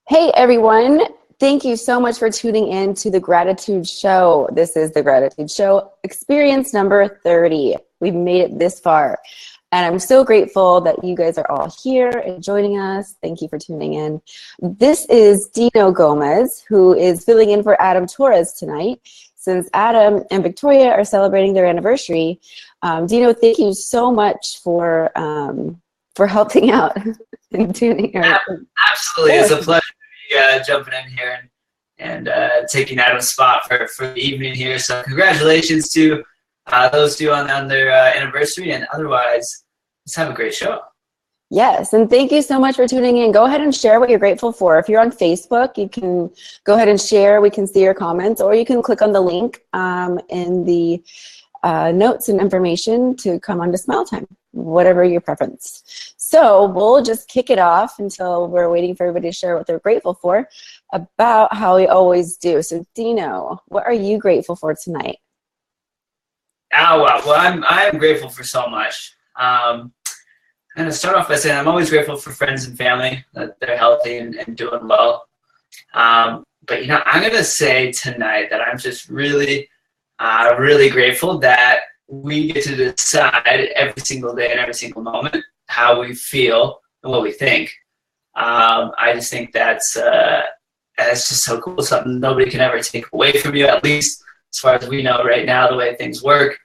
Hey everyone, thank you so much for tuning in to the Gratitude Show. This is the Gratitude Show experience number 30. We've made it this far. And I'm so grateful that you guys are all here and joining us. Thank you for tuning in. This is Dino Gomez, who is filling in for Adam Torres tonight. Since Adam and Victoria are celebrating their anniversary, Dino, thank you so much for helping out and tuning in. Absolutely, it's a pleasure to be jumping in here and taking Adam's spot for the evening here. So congratulations to those two on their anniversary, and otherwise, let's have a great show. Yes, and thank you so much for tuning in. Go ahead and share what you're grateful for. If you're on Facebook, you can go ahead and share. We can see your comments, or you can click on the link in the notes and information to come on to Smile Time, whatever your preference. So we'll just kick it off until we're waiting for everybody to share what they're grateful for, about how we always do. So Dino, what are you grateful for tonight? Oh, wow. Well, I'm grateful for so much. I'm going to start off by saying I'm always grateful for friends and family, that they're healthy and doing well. But, I'm going to say tonight that I'm just really, really grateful that we get to decide every single day and every single moment how we feel and what we think. I just think that's just so cool, something nobody can ever take away from you, at least as far as we know right now, the way things work.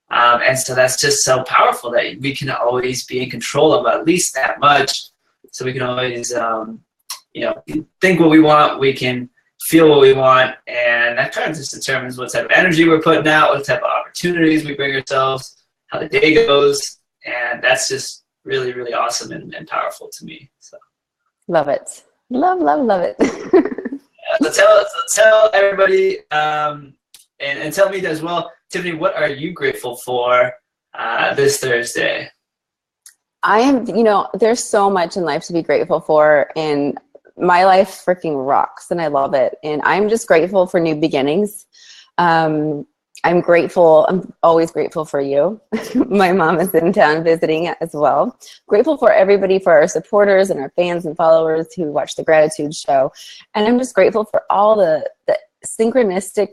And so that's just so powerful that we can always be in control of at least that much. So we can always, think what we want, we can feel what we want, and that kind of just determines what type of energy we're putting out, what type of opportunities we bring ourselves, how the day goes, and that's just really, really awesome and powerful to me. So, love it. Love it. Let's tell everybody, and tell me as well, Tiffany, what are you grateful for this Thursday? I am, there's so much in life to be grateful for, and my life freaking rocks, and I love it. And I'm just grateful for new beginnings. I'm always grateful for you. My mom is in town visiting as well. Grateful for everybody, for our supporters and our fans and followers who watch the Gratitude Show. And I'm just grateful for all the synchronistic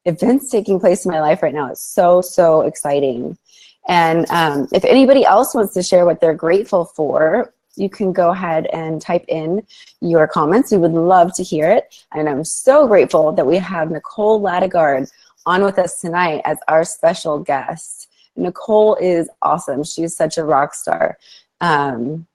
events taking place in my life right now. It's so, so exciting. And if anybody else wants to share what they're grateful for, you can go ahead and type in your comments. We would love to hear it. And I'm so grateful that we have Nicole Ladegard on with us tonight as our special guest. Nicole is awesome. She's such a rock star. I'm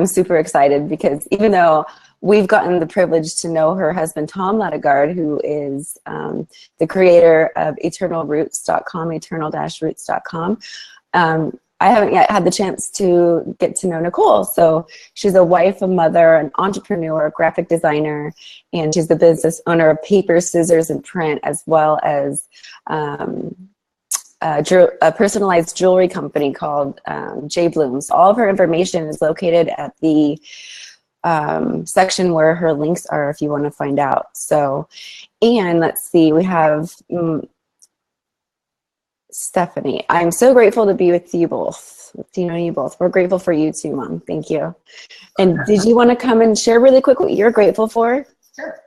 super excited because even though we've gotten the privilege to know her husband, Tom Ladegard, who is the creator of eternal-roots.com, eternal-roots.com. I haven't yet had the chance to get to know Nicole. So she's a wife, a mother, an entrepreneur, a graphic designer, and she's the business owner of Paper, Scissors, and Print, as well as a personalized jewelry company called J Blooms. All of her information is located at the section where her links are if you want to find out. So, and let's see, we have Stephanie. I'm so grateful to be with you both. You both. We're grateful for you too, Mom. Thank you. And did you want to come and share really quick what you're grateful for? Sure.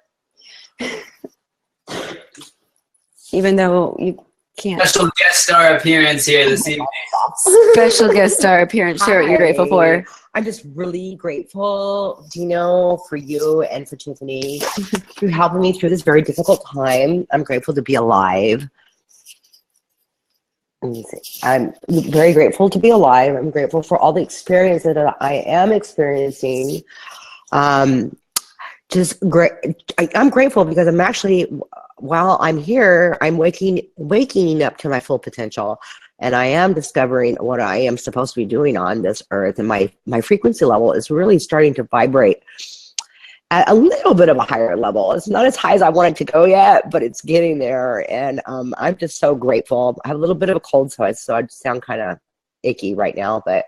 Even though you can't. Special guest star appearance here this evening. Special guest star appearance. Share what you're grateful for. I'm just really grateful, Dino, for you and for Tiffany for helping me through this very difficult time. I'm grateful to be alive. I'm very grateful to be alive. I'm grateful for all the experiences that I am experiencing. Just great. I'm grateful because I'm actually, while I'm here, I'm waking up to my full potential, and I am discovering what I am supposed to be doing on this earth. And my frequency level is really starting to vibrate at a little bit of a higher level. It's not as high as I want it to go yet, but it's getting there. And I'm just so grateful. I have a little bit of a cold, so I sound kind of icky right now. But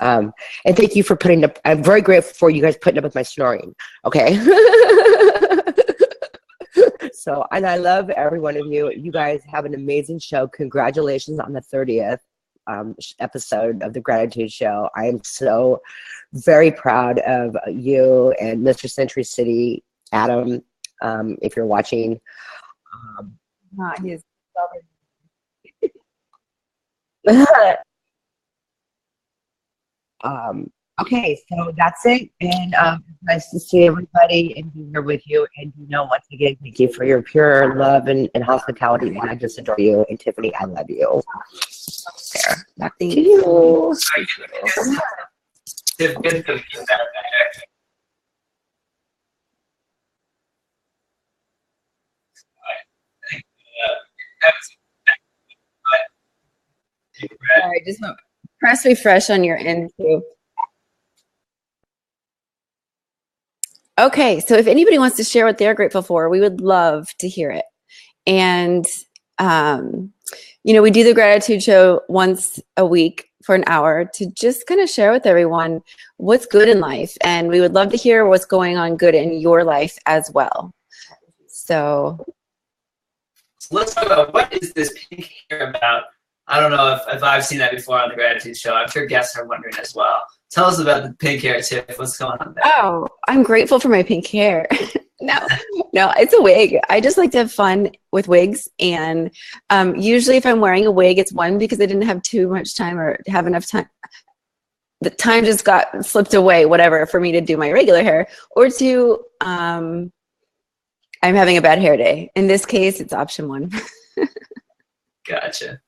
and thank you for putting up. I'm very grateful for you guys putting up with my snoring. Okay. So, and I love every one of you. You guys have an amazing show. Congratulations on the 30th. episode of the Gratitude Show. I am so very proud of you and Mr. Century City, Adam, if you're watching. He's Okay, so that's it. And nice to see everybody and be here with you. And once again, thank you for your pure love and hospitality. And I just adore you. And Tiffany, I love you. There. Back to you. Sorry, just press refresh on your end too. Okay, so if anybody wants to share what they're grateful for, we would love to hear it. And, we do the Gratitude Show once a week for an hour to just kind of share with everyone what's good in life. And we would love to hear what's going on good in your life as well. So let's talk about what is this pink hair about? I don't know if I've seen that before on the Gratitude Show. I'm sure guests are wondering as well. Tell us about the pink hair, Tiff. What's going on there? Oh, I'm grateful for my pink hair. No, it's a wig. I just like to have fun with wigs. And usually if I'm wearing a wig, it's one, because I didn't have too much time or have enough time. The time just got slipped away, whatever, for me to do my regular hair. Or two, I'm having a bad hair day. In this case, it's option one. Gotcha.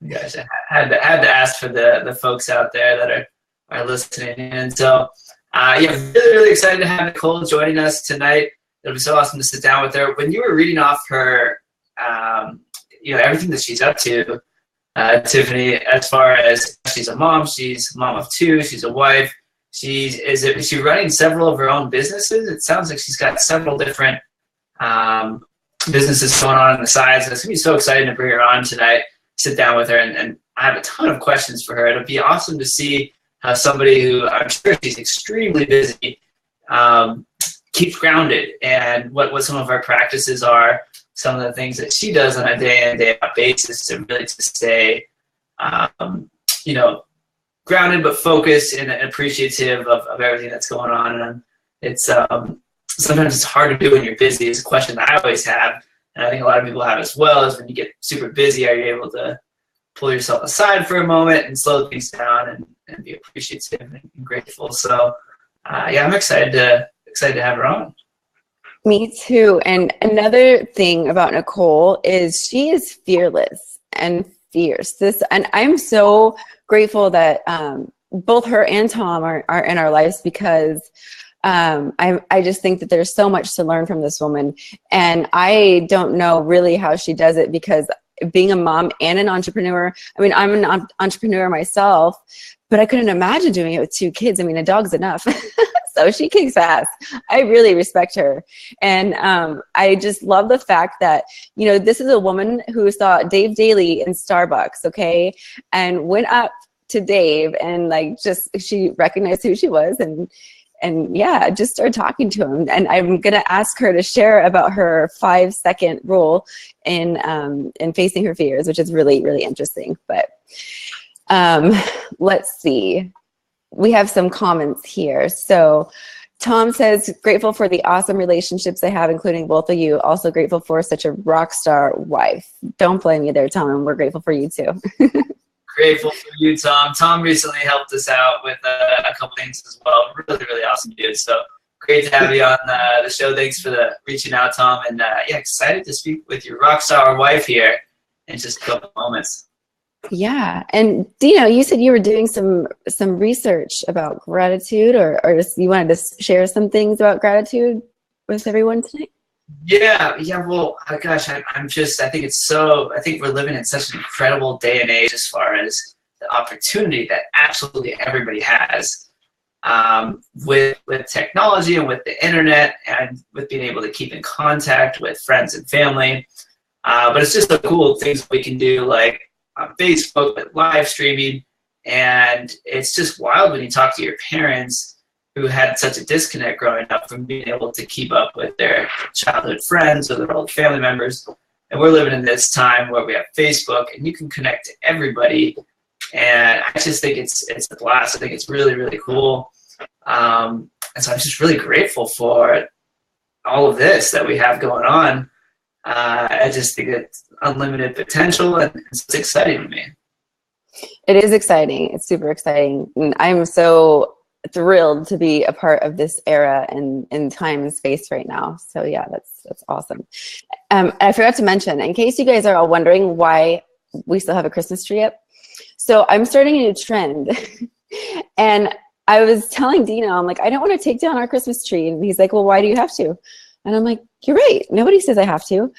I had to ask for the folks out there that are listening. And so, really, really excited to have Nicole joining us tonight. It'll be so awesome to sit down with her. When you were reading off her, everything that she's up to, Tiffany, as far as she's a mom of two, she's a wife. Is she running several of her own businesses? It sounds like she's got several different businesses going on the side. So it's gonna be so exciting to bring her on tonight, sit down with her, and I have a ton of questions for her. It'll be awesome to see how somebody who, I'm sure she's extremely busy, keeps grounded, and what some of her practices are, some of the things that she does on a day in, day out basis to really to stay, grounded but focused and appreciative of everything that's going on. And it's sometimes it's hard to do when you're busy. It's a question that I always have, and I think a lot of people have as well, is when you get super busy, are you able to pull yourself aside for a moment and slow things down and be appreciative and grateful. So I'm excited to have her on. Me too. And another thing about Nicole is she is fearless and fierce. And I'm so grateful that both her and Tom are in our lives, because I just think that there's so much to learn from this woman. And I don't know really how she does it, because being a mom and an entrepreneur, I'm an entrepreneur myself, but I couldn't imagine doing it with two kids. A dog's enough. So she kicks ass. I really respect her. And I just love the fact that, this is a woman who saw Dave Daly in Starbucks, okay, and went up to Dave and she recognized who she was and just started talking to him. And I'm going to ask her to share about her 5-second rule in facing her fears, which is really, really interesting. But let's see. We have some comments here. So Tom says, grateful for the awesome relationships I have, including both of you. Also grateful for such a rock star wife. Don't blame me there, Tom. We're grateful for you too. Grateful for you, Tom. Tom recently helped us out with a couple things as well. Really, really awesome dude. So great to have you on the show. Thanks for reaching out, Tom. And excited to speak with your rock star wife here in just a couple moments. Yeah. And Dino, you said you were doing some research about gratitude, or just you wanted to share some things about gratitude with everyone tonight? Yeah. Well, gosh, I think we're living in such an incredible day and age as far as the opportunity that absolutely everybody has with technology and with the internet and with being able to keep in contact with friends and family. But it's just the cool things we can do, like on Facebook with live streaming. And it's just wild when you talk to your parents who had such a disconnect growing up from being able to keep up with their childhood friends or their old family members. And we're living in this time where we have Facebook and you can connect to everybody And I just think it's a blast. I think it's really, really cool. And so I'm just really grateful for all of this that we have going on. I just think it's unlimited potential, and it's exciting to me. It is exciting. It's super exciting. And I'm so thrilled to be a part of this era and in time and space right now. So yeah, that's awesome. I forgot to mention, in case you guys are all wondering why we still have a Christmas tree up. So I'm starting a new trend. And I was telling Dino, I'm like, I don't want to take down our Christmas tree. And he's like, well, why do you have to? And I'm like, you're right. Nobody says I have to.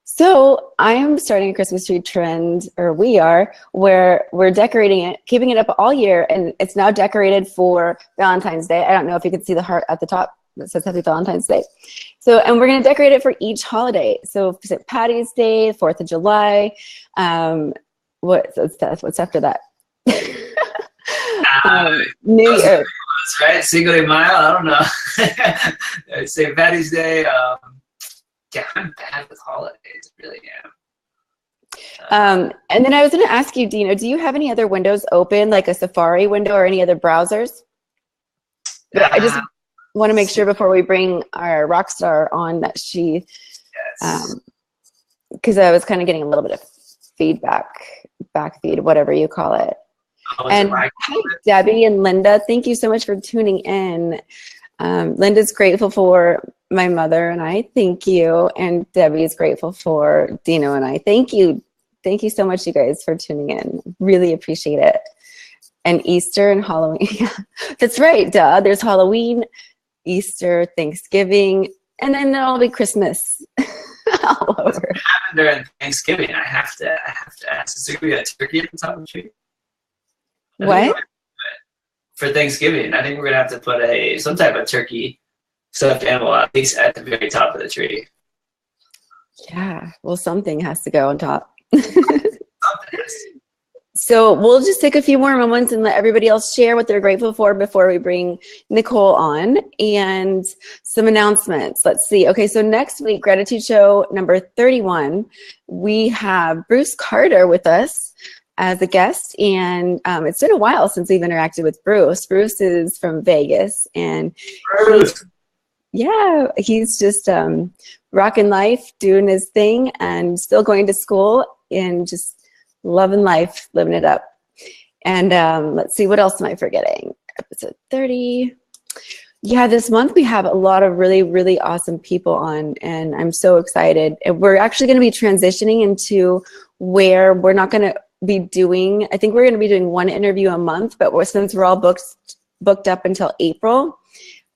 So I am starting a Christmas tree trend, or we are, where we're decorating it, keeping it up all year, and it's now decorated for Valentine's Day. I don't know if you can see the heart at the top that says Happy Valentine's Day. So, and we're going to decorate it for each holiday. So St. Patty's Day, 4th of July. What's after that? New Year. Right? Cinco de Mayo? I don't know. St. Patty's Day. Yeah, I'm bad with holidays. I really am. And then I was going to ask you, Dino, do you have any other windows open, like a Safari window or any other browsers? I just want to make sure before we bring our rock star on that she, because I was kind of getting a little bit of back feed, whatever you call it. And hi, Debbie and Linda. Thank you so much for tuning in. Linda's grateful for my mother and I. Thank you. And Debbie is grateful for Dino and I. Thank you. Thank you so much, you guys, for tuning in. Really appreciate it. And Easter and Halloween. That's right. Duh. There's Halloween, Easter, Thanksgiving, and then there'll be Christmas all over. What happened during Thanksgiving? I have to ask. Is there going to be a turkey at the top of the tree? What? For Thanksgiving, I think we're gonna have to put some type of turkey stuffed animal at least at the very top of the tree. Yeah, well, something has to go on top. So we'll just take a few more moments and let everybody else share what they're grateful for before we bring Nicole on, and some announcements. Let's see. Okay, so next week, Gratitude Show number 31, we have Bruce Carter with us as a guest, and it's been a while since we've interacted with Bruce. Bruce is from Vegas, and he's just rocking life, doing his thing, and still going to school, and just loving life, living it up. And let's see, what else am I forgetting? Episode 30. Yeah, this month we have a lot of really, really awesome people on, and I'm so excited. And we're actually going to be transitioning into where we're not going to be doing, I think we're going to be doing one interview a month, but since we're all booked up until April,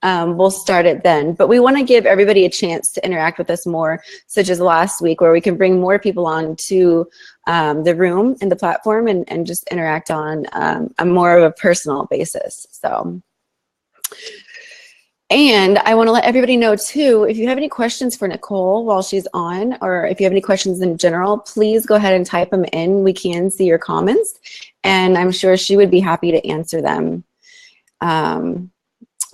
we'll start it then. But we want to give everybody a chance to interact with us more, such as last week, where we can bring more people on to the room and the platform and just interact on a more of a personal basis. So, and I want to let everybody know too, if you have any questions for Nicole while she's on, or if you have any questions in general, please go ahead and type them in. We can see your comments, and I'm sure she would be happy to answer them. And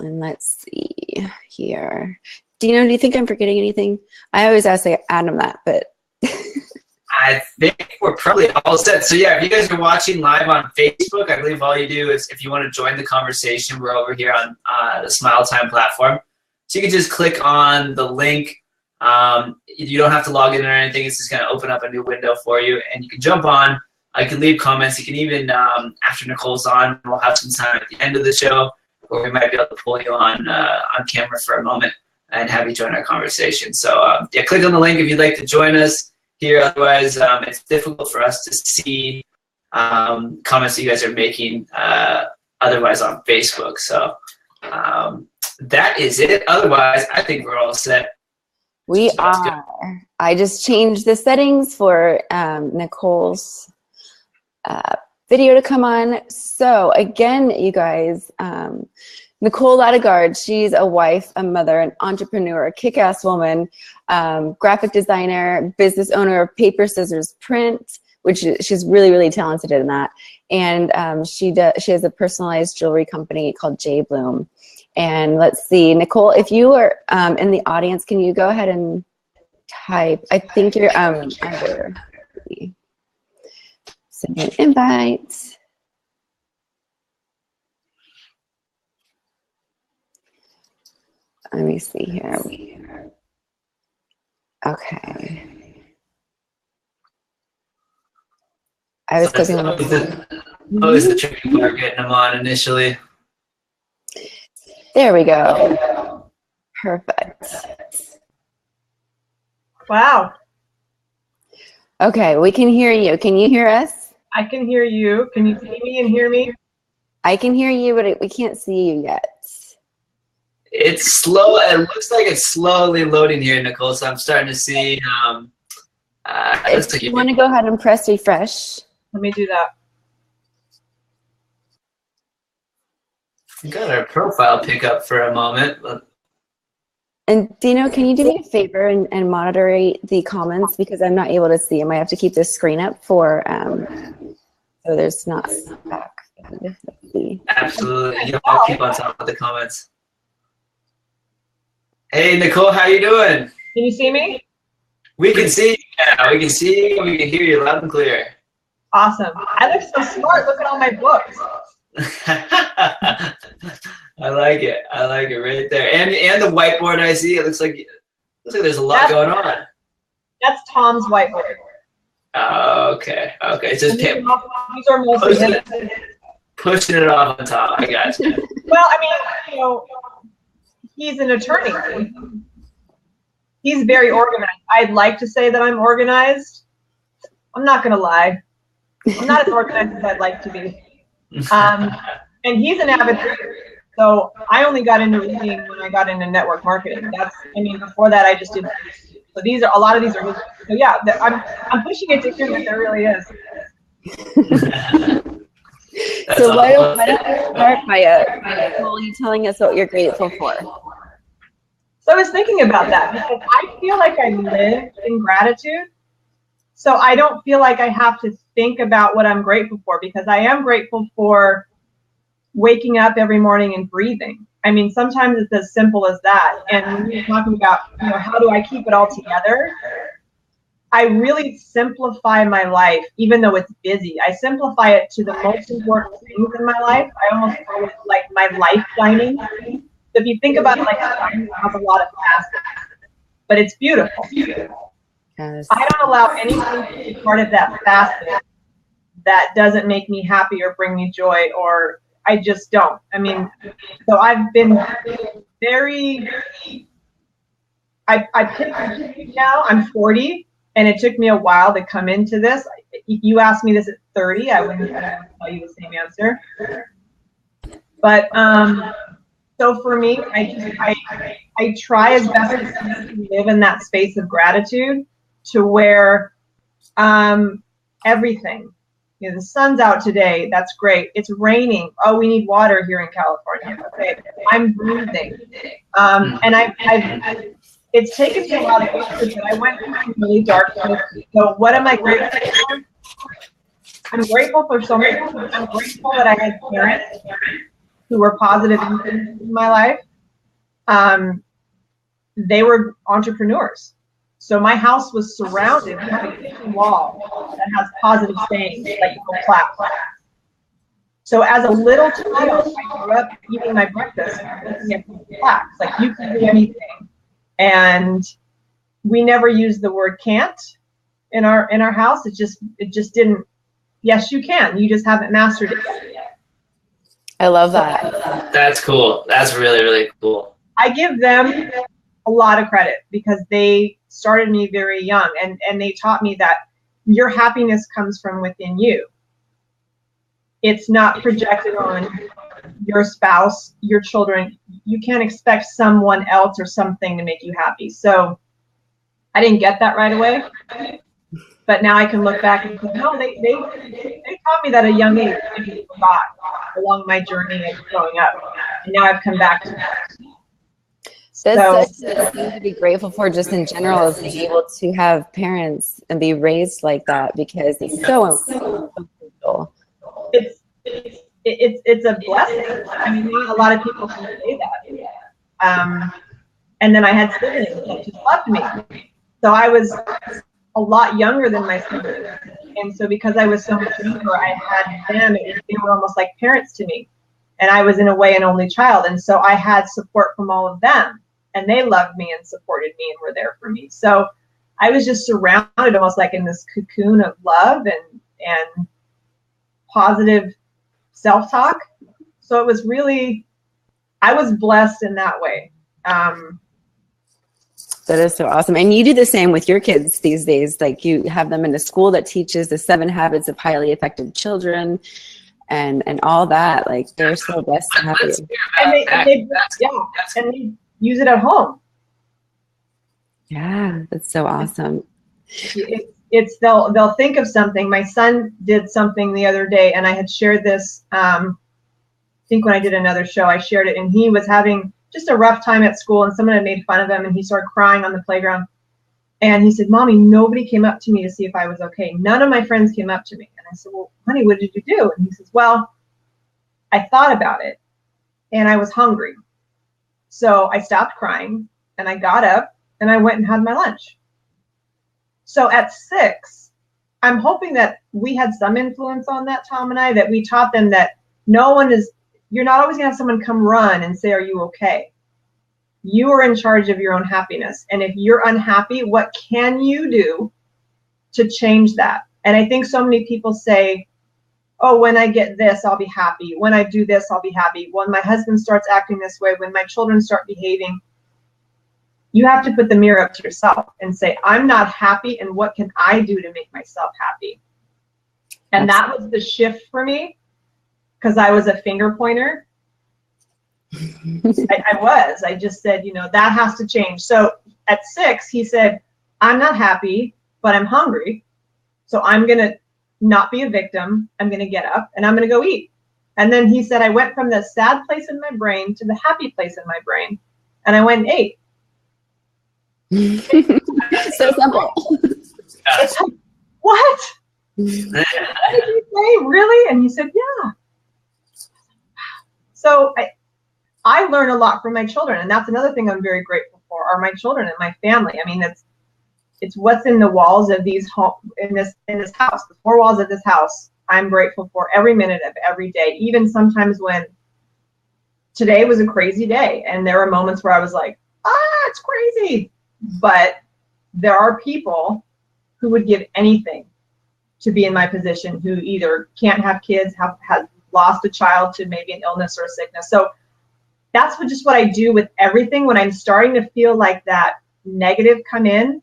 let's see here. Dino, do you think I'm forgetting anything? I always ask Adam that, but I think we're probably all set. So yeah, if you guys are watching live on Facebook, I believe all you do is, if you want to join the conversation, we're over here on the Smile Time platform. So you can just click on the link. You don't have to log in or anything. It's just going to open up a new window for you, and you can jump on. You can leave comments. You can even, after Nicole's on, we'll have some time at the end of the show where we might be able to pull you on camera for a moment and have you join our conversation. So yeah, click on the link if you'd like to join us here. Otherwise, it's difficult for us to see comments that you guys are making otherwise on Facebook. So that is it. Otherwise, I think we're all set. We are. I just changed the settings for Nicole's video to come on. So again, you guys, Nicole Ladegard, she's a wife, a mother, an entrepreneur, a kick-ass woman, graphic designer, business owner of Paper Scissors Print, which she's really, really talented in that. And she has a personalized jewelry company called J Bloom. And let's see, Nicole, if you are in the audience, can you go ahead and type? I think you're under. Send an invite. Let me see here. Okay. I was clicking on always the tricky part, getting them on initially. There we go. Perfect. Wow. Okay, we can hear you. Can you hear us? I can hear you. Can you see me and hear me? I can hear you, but we can't see you yet. It's slow. It looks like it's slowly loading here, Nicole. So I'm starting to see. If you want to go ahead and press refresh. Let me do that. We got our profile pick up for a moment. And Dino, can you do me a favor and moderate the comments, because I'm not able to see them. I have to keep this screen up for so there's not back. Let's see. Absolutely. Yeah, I'll keep on top of the comments. Hey, Nicole, how you doing? Can you see me? We can see you now. We can see you. We can hear you loud and clear. Awesome. I look so smart. Look at all my books. I like it. I like it right there. And the whiteboard I see. It looks like there's a lot going on. That's Tom's whiteboard. Oh, okay. Okay. It's just These are mostly pushing it off on top. I got you. Well, I mean, you know, he's an attorney. He's very organized. I'd like to say that I'm organized. I'm not going to lie. I'm not as organized as I'd like to be. And he's an avid reader. So I only got into reading when I got into network marketing. Before that, I just didn't. So a lot of these are, so yeah, I'm pushing it to hear that there really is. So why don't we start by you telling us what you're grateful for? So I was thinking about that because I feel like I live in gratitude. So I don't feel like I have to think about what I'm grateful for, because I am grateful for waking up every morning and breathing. I mean, sometimes it's as simple as that. And when you're talking about, how do I keep it all together? I really simplify my life, even though it's busy. I simplify it to the most important things in my life. I almost call it like my life dining. So if you think about it like a dining, it has a lot of facets, but it's beautiful. Yes. I don't allow anything to be part of that facet that doesn't make me happy or bring me joy, or I just don't. I mean, so I've been very, I picked now, I'm 40, and it took me a while to come into this. If you asked me this at 30, I wouldn't tell you the same answer. But, so for me, I try as best as I can to live in that space of gratitude, to where everything, the sun's out today, that's great. It's raining. Oh, we need water here in California. Okay, I'm breathing. And it's taken me a while to get through, but I went through some really dark places. So what am I grateful for? I'm grateful for so many things. I'm grateful that I had parents who were positive in my life. They were entrepreneurs. So my house was surrounded with a kitchen wall that has positive sayings, like clap. So as a little child, I grew up eating my breakfast and looking at plaques, like you can do anything. And we never used the word can't in our house. It just didn't. Yes, you can. You just haven't mastered it yet. I love that. That's cool. That's really, really cool. I give them a lot of credit because they started me very young, and they taught me that your happiness comes from within you. It's not projected on your spouse, your children. You can't expect someone else or something to make you happy. So I didn't get that right away, but now I can look back and say, no, they taught me that at a young age. I forgot along my journey of growing up, and now I've come back to that. That's such a thing to be grateful for, just in general, is to be able to have parents and be raised like that, because it's so important. It's a blessing. I mean, not a lot of people can say that. And then I had siblings that just loved me. So I was a lot younger than my siblings, and so because I was so much younger, I had them. They were almost like parents to me, and I was in a way an only child, and so I had support from all of them. and they loved me and supported me and were there for me. So I was just surrounded almost like in this cocoon of love and positive self-talk. So it was really, I was blessed in that way. That is so awesome. And you do the same with your kids these days. Like you have them in a school that teaches the 7 habits of highly effective children and all that. Like they're so blessed to have you. And they use it at home. Yeah, that's so awesome. They'll think of something. My son did something the other day, and I had shared this, I think when I did another show, I shared it, and he was having just a rough time at school, and someone had made fun of him, and he started crying on the playground. And he said, Mommy, nobody came up to me to see if I was okay. None of my friends came up to me. And I said, well, honey, what did you do? And he says, well, I thought about it, and I was hungry. So I stopped crying, and I got up, and I went and had my lunch. So at 6, I'm hoping that we had some influence on that, Tom and I, that we taught them that you're not always going to have someone come run and say, are you okay? You are in charge of your own happiness. And if you're unhappy, what can you do to change that? And I think so many people say, oh, when I get this, I'll be happy. When I do this, I'll be happy. When my husband starts acting this way, when my children start behaving, you have to put the mirror up to yourself and say, I'm not happy, and what can I do to make myself happy? And that was the shift for me, because I was a finger pointer. I just said, that has to change. So at 6, he said, I'm not happy, but I'm hungry. So I'm going to not be a victim. I'm going to get up and I'm going to go eat. And then he said, I went from the sad place in my brain to the happy place in my brain. And I went and ate. So simple. It's like, what? What did you say? Really? And he said, yeah. So I learn a lot from my children, and that's another thing I'm very grateful for, are my children and my family. I mean, it's what's in the walls of these in this house, the 4 walls of this house. I'm grateful for every minute of every day, even sometimes when today was a crazy day, and there were moments where I was like, it's crazy. But there are people who would give anything to be in my position, who either can't have kids, has lost a child to maybe an illness or a sickness. So that's what I do with everything. When I'm starting to feel like that negative come in,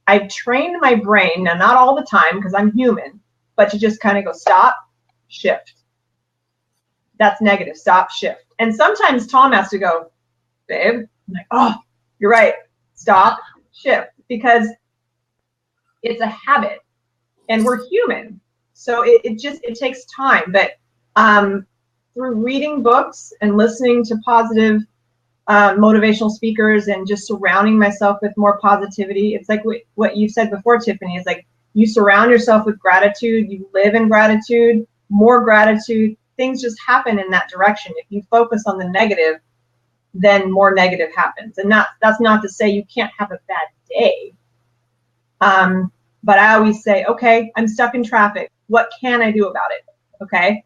I've trained my brain, now not all the time because I'm human, but to just kind of go stop, shift. That's negative, stop, shift. And sometimes Tom has to go, babe, I'm like, oh, you're right, stop, shift, because it's a habit and we're human. So it takes time. But through reading books and listening to positive motivational speakers and just surrounding myself with more positivity, it's like what you said before, Tiffany, is like you surround yourself with gratitude, you live in gratitude, more gratitude, things just happen in that direction. If you focus on the negative, then more negative happens. And that's not to say you can't have a bad day. But I always say, okay, I'm stuck in traffic. What can I do about it? Okay.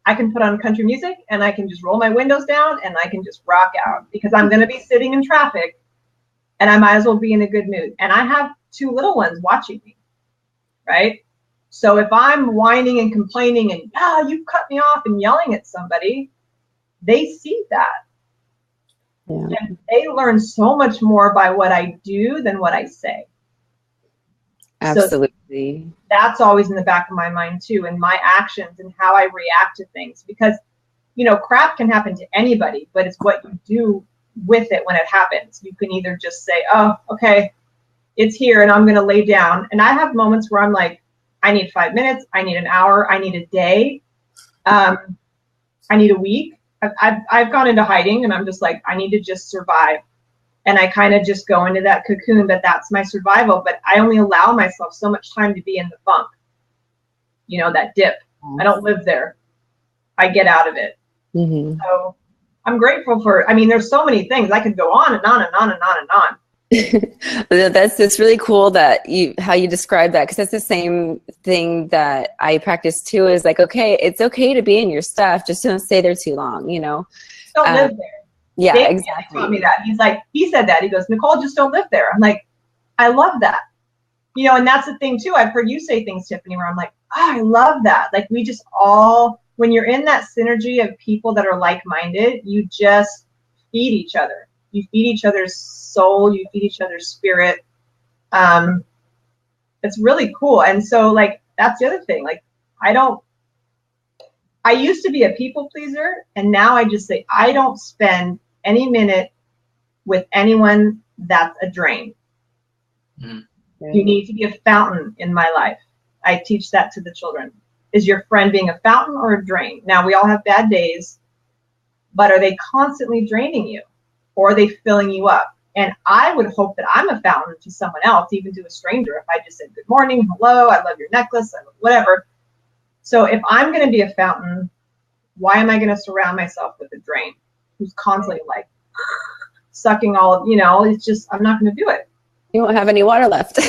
I can put on country music and I can just roll my windows down and I can just rock out, because I'm going to be sitting in traffic and I might as well be in a good mood. And I have 2 little ones watching me, right? So if I'm whining and complaining and, you cut me off and yelling at somebody, they see that. Yeah. And they learn so much more by what I do than what I say. Absolutely. So that's always in the back of my mind too, and my actions and how I react to things, because crap can happen to anybody, but it's what you do with it when it happens. You can either just say, oh, okay, it's here and I'm going to lay down. And I have moments where I'm like, I need 5 minutes, I need an hour, I need a day, I need a week. I've gone into hiding and I'm just like, I need to just survive. And I kind of just go into that cocoon, but that's my survival. But I only allow myself so much time to be in the funk, that dip. I don't live there. I get out of it. Mm-hmm. So I'm grateful for, there's so many things. I could go on and on and on and on and on. That's really cool that how you describe that, because that's the same thing that I practice too, is like, okay, it's okay to be in your stuff, just don't stay there too long, Don't live there. Yeah, Dave exactly. taught me that. He said that. He goes, Nicole, just don't live there. I'm like, I love that. And that's the thing too. I've heard you say things, Tiffany, where I'm like, oh, I love that. Like we just all, when you're in that synergy of people that are like-minded, you just feed each other. You feed each other's soul. You feed each other's spirit. It's really cool. And so like, that's the other thing. Like, I used to be a people pleaser, and now I just say, I don't spend any minute with anyone that's a drain. Mm. You need to be a fountain in my life. I teach that to the children. Is your friend being a fountain or a drain? Now, we all have bad days, but are they constantly draining you, or are they filling you up? And I would hope that I'm a fountain to someone else, even to a stranger. If I just said, good morning, hello, I love your necklace, whatever. So if I'm going to be a fountain, why am I going to surround myself with a drain who's constantly like sucking all of, it's just, I'm not going to do it. You won't have any water left.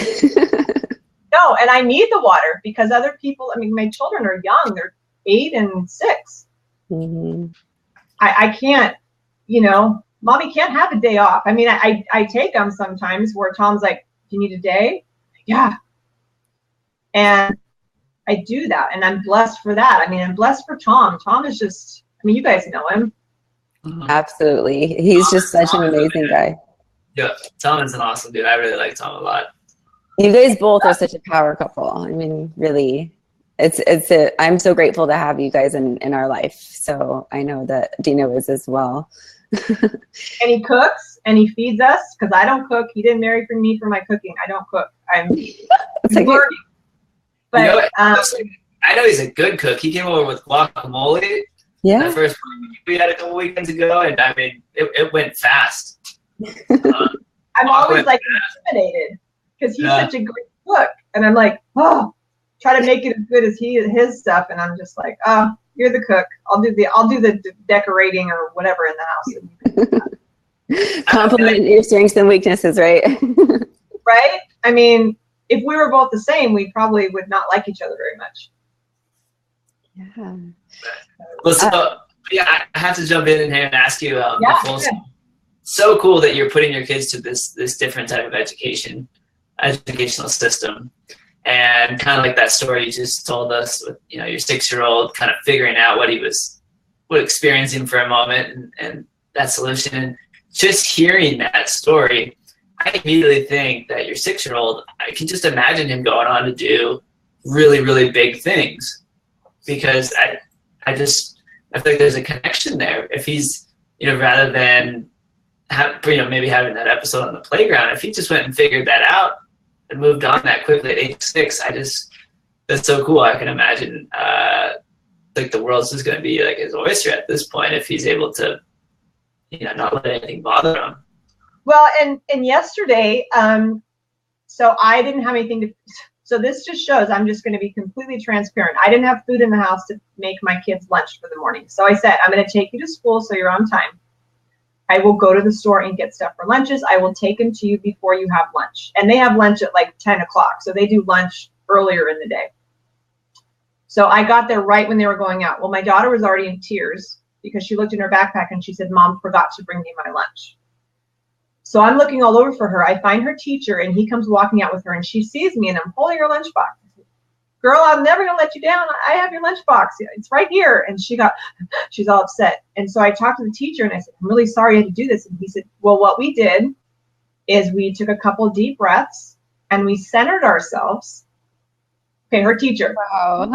No, and I need the water because other people, I mean, my children are young. They're 8 and 6. Mm-hmm. I can't, mommy can't have a day off. I mean, I take them sometimes where Tom's like, do you need a day? Yeah. And I do that, and I'm blessed for that. I mean, I'm blessed for Tom. Tom is just, I mean, you guys know him. Absolutely. He's just such an amazing guy. Yeah, Tom is an awesome dude. I really like Tom a lot. You guys both are such a power couple. I mean, really, I'm so grateful to have you guys in our life. So I know that Dino is as well. And he cooks and he feeds us because I don't cook. He didn't marry me for my cooking. I don't cook. I'm learning. But I know he's a good cook. He came over with guacamole. Yeah. The first we had a couple weekends ago, and I mean, it went fast. I'm always like intimidated because he's such a great cook, and I'm like, oh, try to make it as good as his stuff, and I'm just like, oh, you're the cook. I'll do the decorating or whatever in the house. Compliment your strengths and weaknesses, right? Right? I mean, if we were both the same, we probably would not like each other very much. Yeah. Well, so I have to jump in here and ask you, Nicole, Yeah. so cool that you're putting your kids to this different type of educational system, and kind of like that story you just told us with your 6-year-old kind of figuring out what he was experiencing for a moment and that solution. And just hearing that story, I immediately think that your 6-year-old, I can just imagine him going on to do really, really big things, because I feel like there's a connection there. If he's, rather than maybe having that episode on the playground, if he just went and figured that out and moved on that quickly at age 6, that's so cool. I can imagine like the world's just going to be like his oyster at this point if he's able to, not let anything bother him. Well, and yesterday, so I didn't have anything to. So this just shows I'm just going to be completely transparent. I didn't have food in the house to make my kids lunch for the morning. So I said, I'm going to take you to school so you're on time. I will go to the store and get stuff for lunches. I will take them to you before you have lunch. And they have lunch at like 10 o'clock. So they do lunch earlier in the day. So I got there right when they were going out. Well, my daughter was already in tears because she looked in her backpack and she said, Mom forgot to bring me my lunch. So I'm looking all over for her. I find her teacher, and he comes walking out with her, and she sees me, and I'm holding her lunchbox. Girl, I'm never going to let you down. I have your lunchbox. It's right here. And she's all upset. And so I talked to the teacher, and I said, I'm really sorry I had to do this. And he said, well, what we did is we took a couple deep breaths, and we centered ourselves. Okay, her teacher. Wow.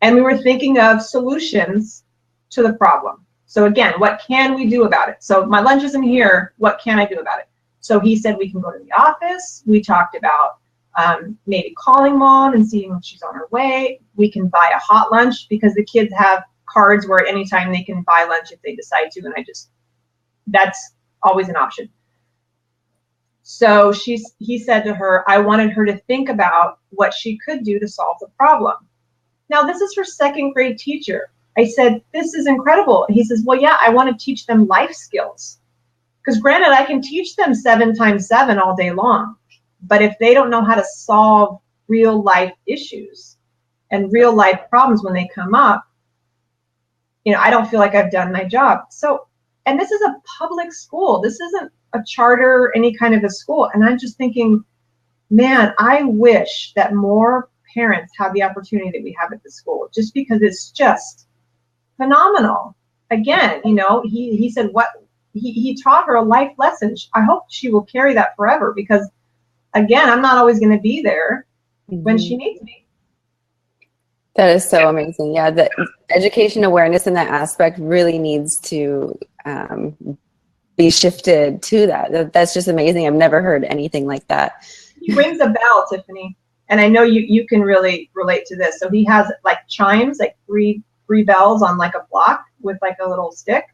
And we were thinking of solutions to the problem. So again, what can we do about it? So my lunch isn't here. What can I do about it? So he said we can go to the office. We talked about maybe calling Mom and seeing if she's on her way. We can buy a hot lunch because the kids have cards where anytime they can buy lunch if they decide to. And that's always an option. So he said to her, I wanted her to think about what she could do to solve the problem. Now, this is her 2nd grade teacher. I said, this is incredible. He says, well, yeah, I want to teach them life skills. Because granted, I can teach them 7 times 7 all day long. But if they don't know how to solve real life issues and real life problems when they come up, you know, I don't feel like I've done my job. So, and this is a public school. This isn't a charter, any kind of a school. And I'm just thinking, man, I wish that more parents had the opportunity that we have at the school, just because it's just phenomenal. Again, you know, he said what he taught her a life lesson. I hope she will carry that forever, because again, I'm not always going to be there when she needs me. That is so amazing. Yeah, the education awareness in that aspect really needs to be shifted to that. That's just amazing. I've never heard anything like that. He rings a bell, Tiffany, and I know you can really relate to this. So he has like chimes, like three bells on like a block with like a little stick.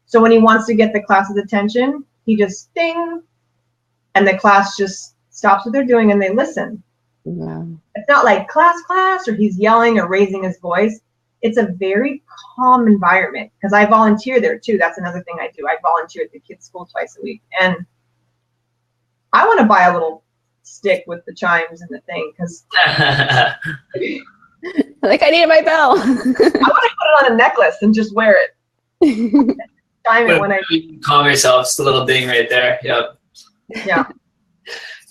So when he wants to get the class's attention, he just ding, and the class just stops what they're doing and they listen. Yeah. It's not like class, or he's yelling or raising his voice. It's a very calm environment, because I volunteer there too. That's another thing I do. I volunteer at the kids' school twice a week, and I want to buy a little stick with the chimes and the thing, because like, I need my bell. I want to put it on a necklace and just wear it. Chime it when I calm yourself. It's a little ding right there. Yep. Yeah.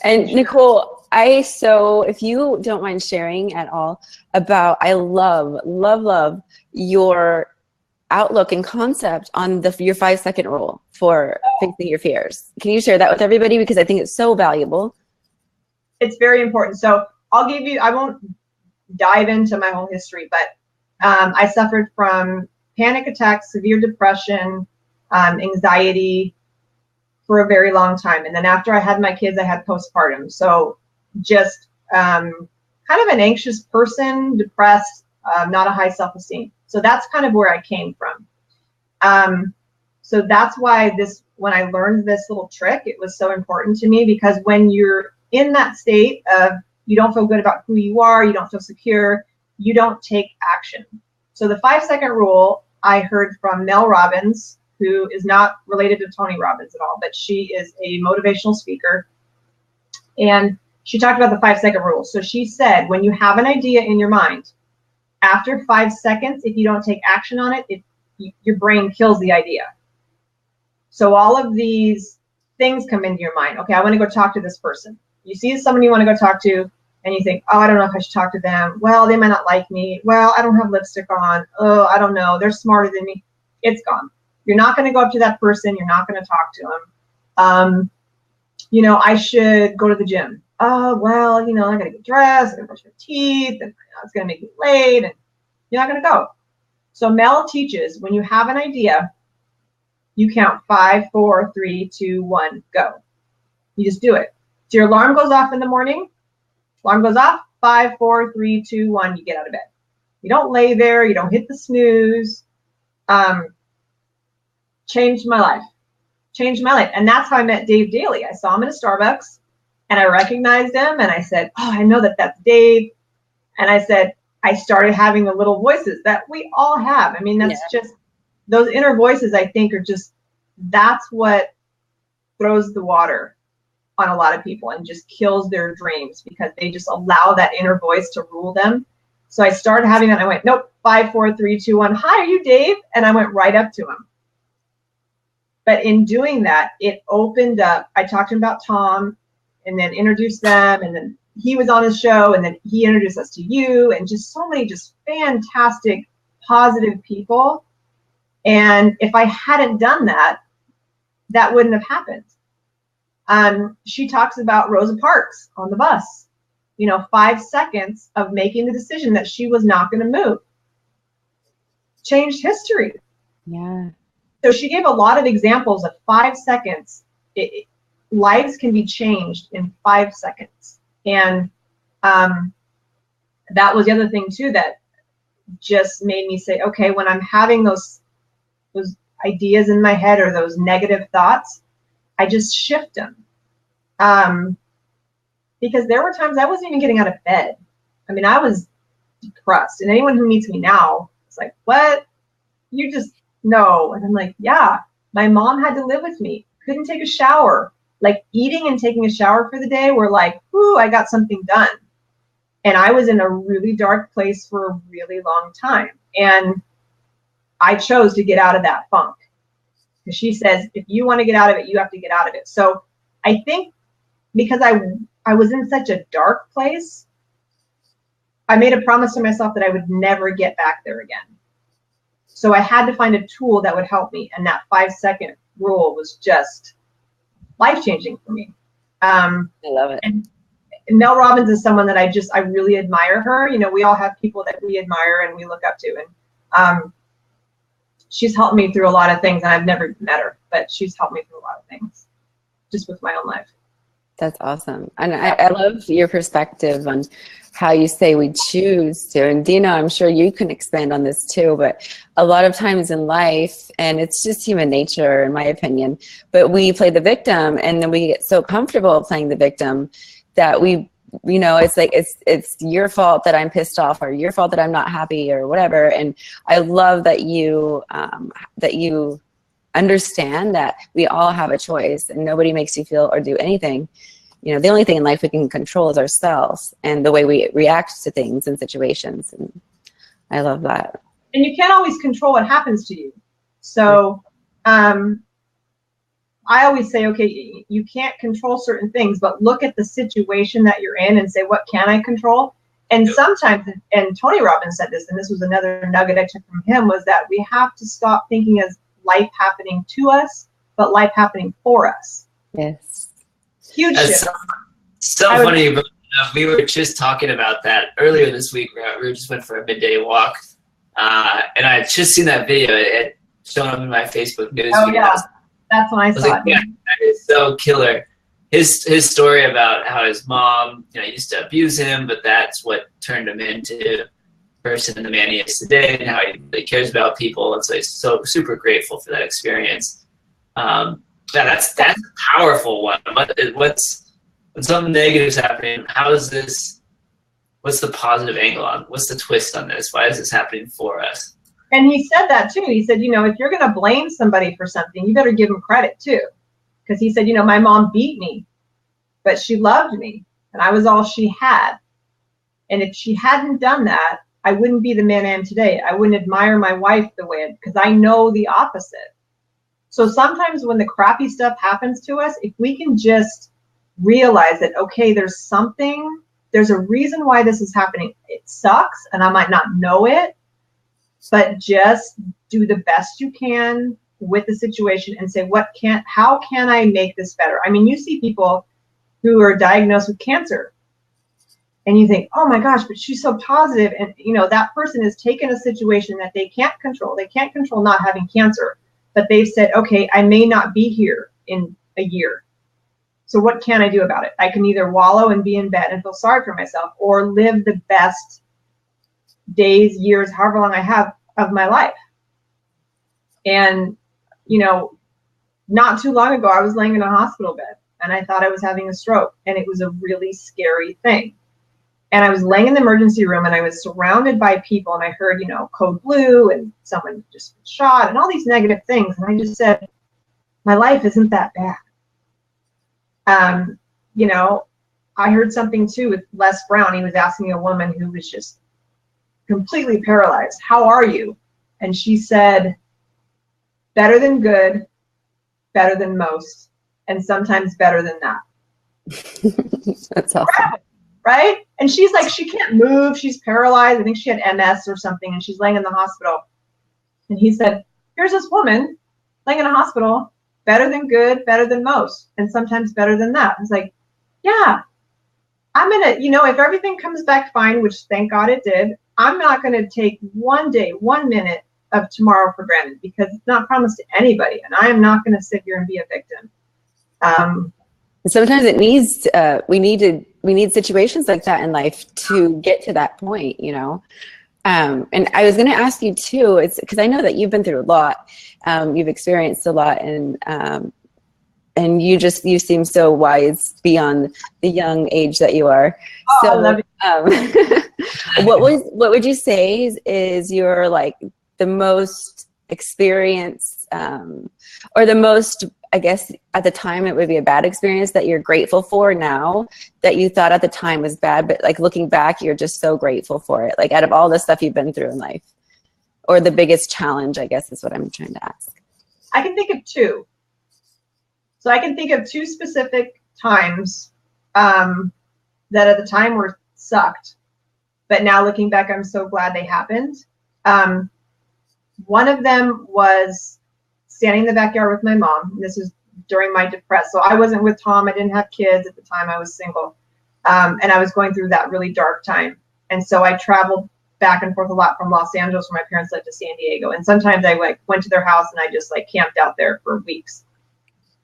And Nicole, if you don't mind sharing at all about, I love your outlook and concept on your 5-second rule for facing your fears. Can you share that with everybody? Because I think it's so valuable. It's very important. So I'll give you, I won't dive into my whole history, but I suffered from panic attacks, severe depression, anxiety for a very long time. And then after I had my kids, I had postpartum. So just kind of an anxious person, depressed, not a high self-esteem. So that's kind of where I came from. So that's why when I learned this little trick, it was so important to me, because when you're in that state of you don't feel good about who you are, you don't feel secure, you don't take action. So the 5-second rule, I heard from Mel Robbins, who is not related to Tony Robbins at all, but she is a motivational speaker. And she talked about the 5-second rule. So she said, when you have an idea in your mind, after 5 seconds, if you don't take action on it, your brain kills the idea. So all of these things come into your mind. Okay, I want to go talk to this person. You see someone you want to go talk to, and you think, oh, I don't know if I should talk to them. Well, they might not like me. Well, I don't have lipstick on. Oh, I don't know. They're smarter than me. It's gone. You're not going to go up to that person. You're not going to talk to them. You know, I should go to the gym. Oh, well, you know, I got to get dressed. I got to brush my teeth. And it's going to make me late. And you're not going to go. So Mel teaches, when you have an idea, you count 5, 4, 3, 2, 1, go. You just do it. So your alarm goes off in the morning. Alarm goes off, 5, 4, 3, 2, 1, you get out of bed. You don't lay there. You don't hit the snooze. Changed my life. And that's how I met Dave Daly. I saw him in a Starbucks, and I recognized him, and I said, oh, I know that's Dave. And I said, I started having the little voices that we all have. I mean, that's just, those inner voices, I think, are just, that's what throws the water on a lot of people and just kills their dreams, because they just allow that inner voice to rule them. So I started having that, and I went, nope, 5, 4, 3, 2, 1. Hi, are you Dave? And I went right up to him. But in doing that, it opened up. I talked to him about Tom, and then introduced them, and then he was on his show, and then he introduced us to you, and just so many just fantastic, positive people. And if I hadn't done that, that wouldn't have happened. She talks about Rosa Parks on the bus. You know, 5 seconds of making the decision that she was not going to move changed history. Yeah. So she gave a lot of examples of 5 seconds. Lives can be changed in 5 seconds. And that was the other thing too that just made me say, okay, when I'm having those ideas in my head or those negative thoughts, I just shift them. Because there were times I wasn't even getting out of bed. I mean, I was depressed. And anyone who meets me now is like, what? You just, no. And I'm like, yeah, my mom had to live with me. Couldn't take a shower. Like eating and taking a shower for the day were like, ooh, I got something done. And I was in a really dark place for a really long time. And I chose to get out of that funk. Because she says, if you want to get out of it, you have to get out of it. So I think because I was in such a dark place, I made a promise to myself that I would never get back there again. So I had to find a tool that would help me. And that 5-second rule was just life-changing for me. I love it. And Mel Robbins is someone that I really admire her. You know, we all have people that we admire and we look up to. And she's helped me through a lot of things. And I've never met her, but she's helped me through a lot of things just with my own life. That's awesome. And I love your perspective on how you say we choose to. And Dina, I'm sure you can expand on this too, but a lot of times in life, and it's just human nature in my opinion, but we play the victim and then we get so comfortable playing the victim that we, you know, it's like, it's your fault that I'm pissed off or your fault that I'm not happy or whatever. And I love that you understand that we all have a choice and nobody makes you feel or do anything. You know, the only thing in life we can control is ourselves and the way we react to things and situations. And I love that. And you can't always control what happens to you. So I always say, okay, you can't control certain things, but look at the situation that you're in and say, what can I control? And sometimes, and Tony Robbins said this, and this was another nugget I took from him, was that we have to stop thinking as life happening to us, but life happening for us. Yes. Huge shift. So funny, but we were just talking about that earlier this week. We just went for a midday walk, and I had just seen that video. It had shown up in my Facebook news. Oh, yeah. That's when I saw like, it. yeah, that is so killer. His story about how his mom, you know, used to abuse him, but that's what turned him into the person and the man he is today, and how he really cares about people. And so he's so super grateful for that experience. That's a powerful one. What's when something negative is happening? How is this? What's the positive angle on? What's the twist on this? Why is this happening for us? And he said that too. He said, you know, if you're going to blame somebody for something, you better give them credit too. Because he said, you know, my mom beat me, but she loved me and I was all she had. And if she hadn't done that, I wouldn't be the man I am today. I wouldn't admire my wife the way, because I know the opposite. So sometimes when the crappy stuff happens to us, if we can just realize that, okay, there's a reason why this is happening. It sucks and I might not know it, but just do the best you can with the situation and say, how can I make this better? I mean, you see people who are diagnosed with cancer and you think, oh my gosh, but she's so positive. And you know, that person has taken a situation that they can't control. They can't control not having cancer, but they've said, okay, I may not be here in a year. So what can I do about it? I can either wallow and be in bed and feel sorry for myself, or live the best days, years, however long I have of my life. And, you know, not too long ago, I was laying in a hospital bed and I thought I was having a stroke, and it was a really scary thing. And I was laying in the emergency room and I was surrounded by people, and I heard, you know, code blue and someone just shot and all these negative things. And I just said, my life isn't that bad. You know, I heard something too with Les Brown. He was asking a woman who was just completely paralyzed, how are you? And she said, better than good, better than most, and sometimes better than that. That's awesome. Right? And she's like, she can't move. She's paralyzed. I think she had MS or something, and she's laying in the hospital. And he said, here's this woman laying in a hospital, better than good, better than most, and sometimes better than that. I was like, yeah, I'm going to, you know, if everything comes back fine, which thank God it did, I'm not going to take 1 day, 1 minute of tomorrow for granted, because it's not promised to anybody. And I am not going to sit here and be a victim. Sometimes it needs, we need situations like that in life to get to that point, you know? And I was going to ask you too, it's because I know that you've been through a lot, you've experienced a lot, and you seem so wise beyond the young age that you are. Oh, so, I love it. what would you say is your, like, the most experience, or the most, I guess at the time it would be a bad experience that you're grateful for now, that you thought at the time was bad, but like looking back, you're just so grateful for it. Like, out of all the stuff you've been through in life, or the biggest challenge, I guess is what I'm trying to ask. I can think of two. So I can think of two specific times that at the time were sucked, but now looking back, I'm so glad they happened. One of them was standing in the backyard with my mom. This was during my depressed. So I wasn't with Tom. I didn't have kids at the time. I was single. And I was going through that really dark time. And so I traveled back and forth a lot from Los Angeles, where my parents lived, to San Diego. And sometimes I went to their house and I just camped out there for weeks.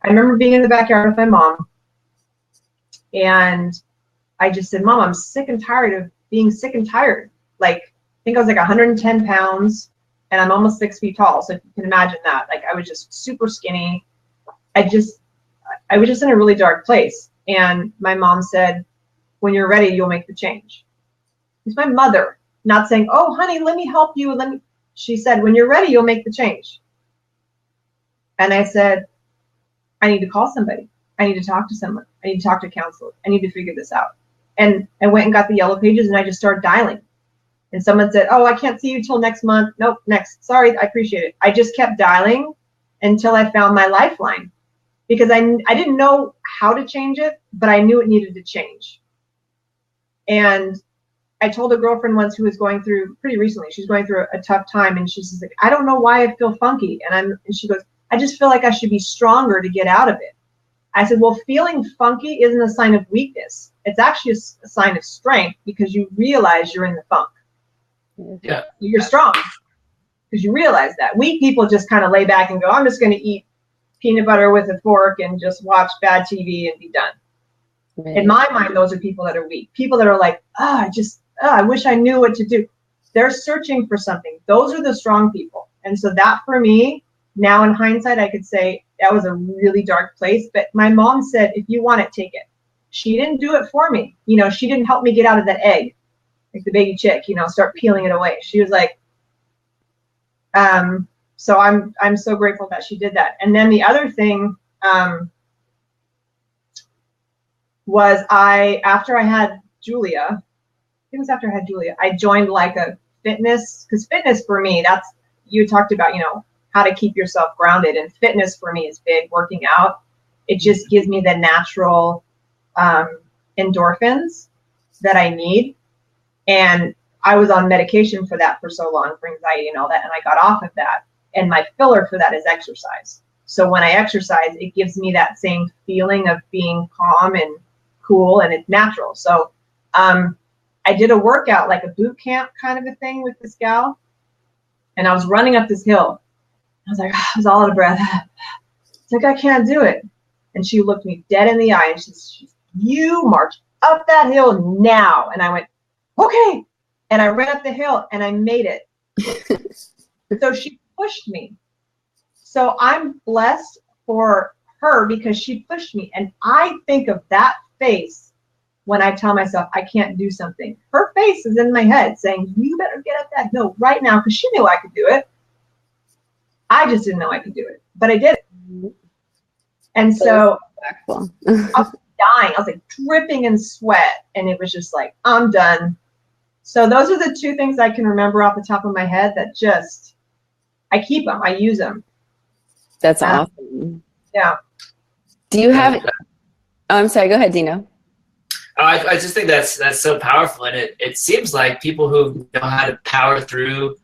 I remember being in the backyard with my mom. And I just said, Mom, I'm sick and tired of being sick and tired. I think I was 110 pounds and I'm almost 6 feet tall. So if you can imagine that, I was just super skinny. I was just in a really dark place. And my mom said, when you're ready, you'll make the change. It's my mother, not saying, oh, honey, let me help you. She said, when you're ready, you'll make the change. And I said, I need to call somebody. I need to talk to someone. I need to talk to a counselor. I need to figure this out. And I went and got the yellow pages and I just started dialing. And someone said, oh, I can't see you till next month. Nope, next. Sorry, I appreciate it. I just kept dialing until I found my lifeline, because I didn't know how to change it, but I knew it needed to change. And I told a girlfriend once who was going through, pretty recently, she's going through a tough time, and she's like, I don't know why I feel funky. And she goes, I just feel like I should be stronger to get out of it. I said, well, feeling funky isn't a sign of weakness. It's actually a sign of strength, because you realize you're in the funk. Yeah. You're strong because you realize that. Weak people just kind of lay back and go, I'm just going to eat peanut butter with a fork and just watch bad TV and be done. Right. In my mind, those are people that are weak. People that are like, I wish I knew what to do. They're searching for something. Those are the strong people. And so that, for me, now in hindsight, I could say that was a really dark place. But my mom said, if you want it, take it. She didn't do it for me. She didn't help me get out of that egg, like the baby chick, start peeling it away. She was like, so I'm so grateful that she did that. And then the other thing was after I had Julia, I think it was after I had Julia, I joined a fitness, because fitness for me, you talked about, how to keep yourself grounded, and fitness for me is big, working out. It just gives me the natural endorphins that I need. And I was on medication for that for so long, for anxiety and all that, and I got off of that. And my filler for that is exercise. So when I exercise, it gives me that same feeling of being calm and cool, and it's natural. So I did a workout, like a boot camp kind of a thing with this gal, and I was running up this hill. I was like, I was all out of breath. It's like, I can't do it. And she looked me dead in the eye, and she said, you march up that hill now. And I went, okay. And I ran up the hill and I made it. So she pushed me. So I'm blessed for her because she pushed me. And I think of that face when I tell myself I can't do something. Her face is in my head saying, you better get up that hill right now, because she knew I could do it. I just didn't know I could do it, but I did it. And so I was dying. I was dripping in sweat, and it was just like, I'm done. So those are the two things I can remember off the top of my head that just, I keep them, I use them. That's awesome. Yeah. Do you have, I'm sorry, go ahead, Dino. I just think that's so powerful, and it seems like people who know how to power through,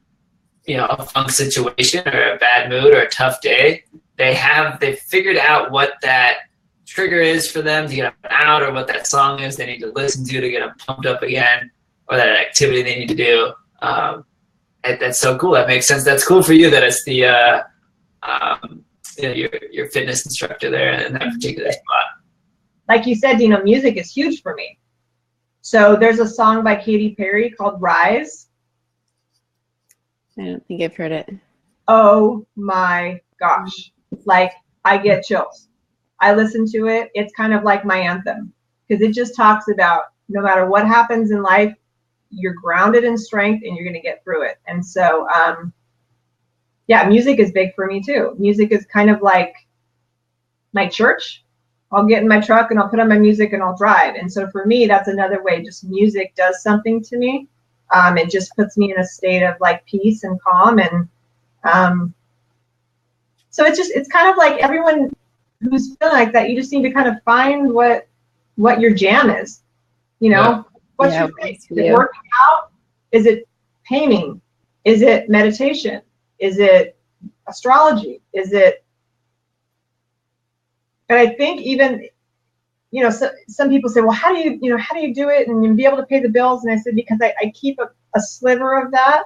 a funk situation or a bad mood or a tough day, they figured out what that trigger is for them to get them out, or what that song is they need to listen to get them pumped up again, or that activity they need to do. That's so cool. That makes sense. That's cool for you that it's the your fitness instructor there in that particular spot. Like you said, music is huge for me. So there's a song by Katy Perry called Rise. I don't think I've heard it. Oh my gosh. I get chills. I listen to it. It's kind of like my anthem, because it just talks about no matter what happens in life, you're grounded in strength and you're going to get through it. And so, music is big for me too. Music is kind of like my church. I'll get in my truck and I'll put on my music and I'll drive. And so for me, that's another way just music does something to me. It just puts me in a state of like peace and calm. And so it's kind of like everyone who's feeling like that, you just need to kind of find what your jam is. You know, Yeah. what's your thing? Is it working out? Is it painting? Is it meditation? Is it astrology? Is it? And I think even, you know, some people say, well, how do you do it and be able to pay the bills? And I said, because I keep a sliver of that.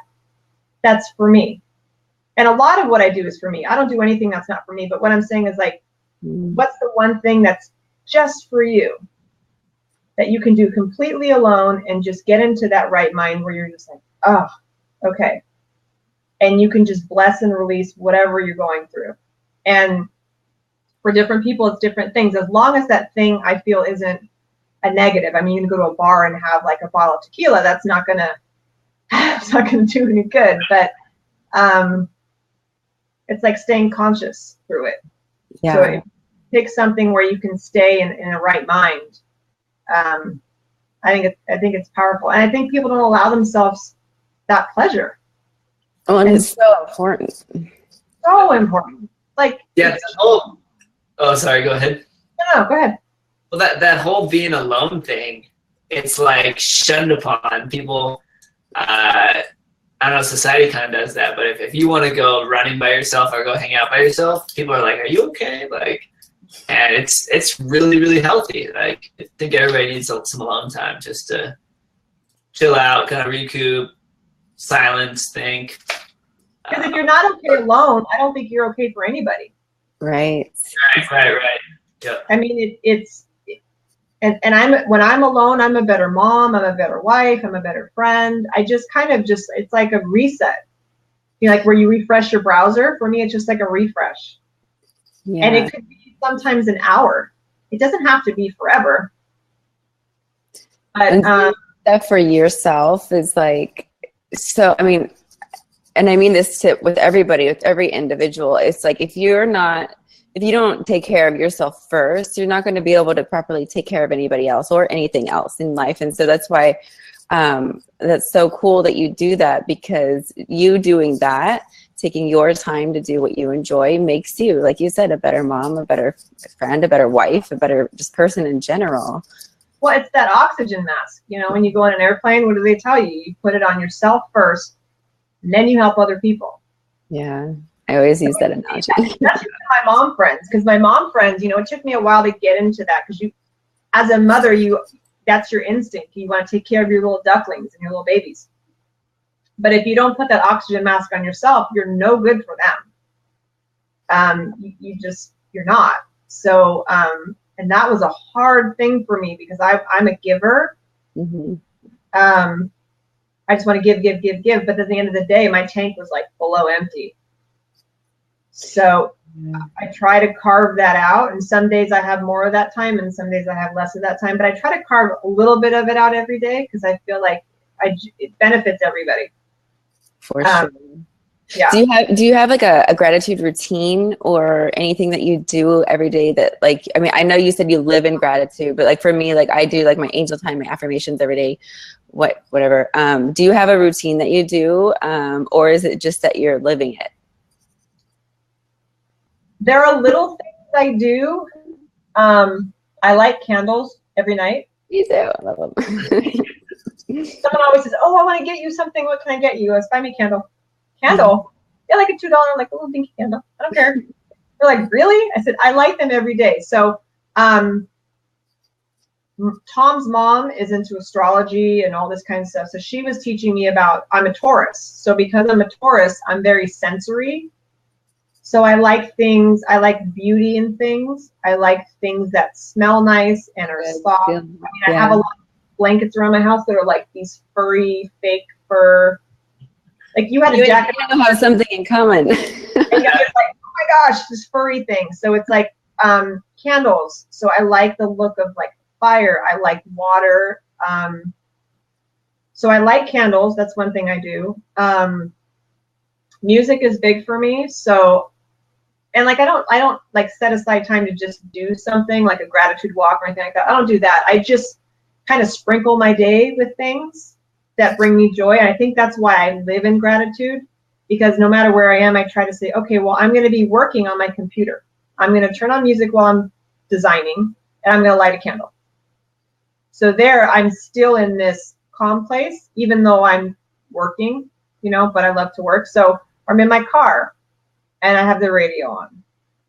That's for me. And a lot of what I do is for me. I don't do anything that's not for me. But what I'm saying is like, what's the one thing that's just for you that you can do completely alone and just get into that right mind where you're just like, oh, okay. And you can just bless and release whatever you're going through. And for different people, it's different things. As long as that thing I feel isn't a negative. I mean, you can go to a bar and have like a bottle of tequila. That's not gonna, it's not gonna do any good. But it's like staying conscious through it. Yeah. So pick something where you can stay in a right mind. I think it's powerful, and I think people don't allow themselves that pleasure. Oh, and it's so important. So important. Like Yeah. Oh, sorry. Go ahead. No, go ahead. Well, that whole being alone thing, it's like shunned upon. People, I don't know, society kind of does that. But if you want to go running by yourself or go hang out by yourself, people are like, "Are you okay?" Like, and it's really, really healthy. Like, I think everybody needs some alone time just to chill out, kind of recoup, silence, think. Because if you're not okay alone, I don't think you're okay for anybody. Right. Right. Yeah. I mean, when I'm alone, I'm a better mom, I'm a better wife, I'm a better friend. I just it's like a reset. You know, like where you refresh your browser. For me, it's just like a refresh. Yeah. And it could be sometimes an hour. It doesn't have to be forever. But that for yourself is like, so, I mean, and I mean this with everybody, with every individual, it's like if you don't take care of yourself first, you're not going to be able to properly take care of anybody else or anything else in life. And so that's why that's so cool that you do that, because you doing that, taking your time to do what you enjoy, makes you, like you said, a better mom, a better friend, a better wife, a better just person in general. Well, it's that oxygen mask. You know, when you go on an airplane, what do they tell you? You put it on yourself first, and then you help other people. Yeah. I always use that analogy. That's my mom friends, because my mom friends, you know, it took me a while to get into that, because as a mother, that's your instinct. You want to take care of your little ducklings and your little babies. But if you don't put that oxygen mask on yourself, you're no good for them. You're not. So, and that was a hard thing for me, because I'm a giver. Mm-hmm. I just want to give. But at the end of the day, my tank was like below empty. So I try to carve that out, and some days I have more of that time and some days I have less of that time, but I try to carve a little bit of it out every day, because I feel like it benefits everybody. For sure. Yeah. Do you have like a gratitude routine or anything that you do every day that, like, I mean, I know you said you live in gratitude, but like for me, like I do like my angel time, my affirmations every day, whatever. Do you have a routine that you do, or is it just that you're living it? There are little things I do. I light candles every night. Me too. I love them. Someone always says, "Oh, I want to get you something. What can I get you?" I said, "Buy me a candle." Candle? Yeah, like a $2, like a little dinky candle. I don't care. They're like, "Really?" I said, "I light them every day." So, Tom's mom is into astrology and all this kind of stuff. So she was teaching me about. I'm a Taurus. So because I'm a Taurus, I'm very sensory. So I like things. I like beauty in things. I like things that smell nice and are soft. I mean, I have a lot of blankets around my house that are like these furry, fake fur. Like you had a jacket. You have something in common. And you're like, oh my gosh, this furry thing. So it's like candles. So I like the look of like fire. I like water. So I like candles. That's one thing I do. Music is big for me. So, and like I don't like set aside time to just do something like a gratitude walk or anything like that. I don't do that. I just kind of sprinkle my day with things. that bring me joy. And I think that's why I live in gratitude, because no matter where I am, I try to say, okay, well, I'm going to be working on my computer. I'm going to turn on music while I'm designing, and I'm going to light a candle. So there, I'm still in this calm place, even though I'm working, you know, but I love to work. So I'm in my car and I have the radio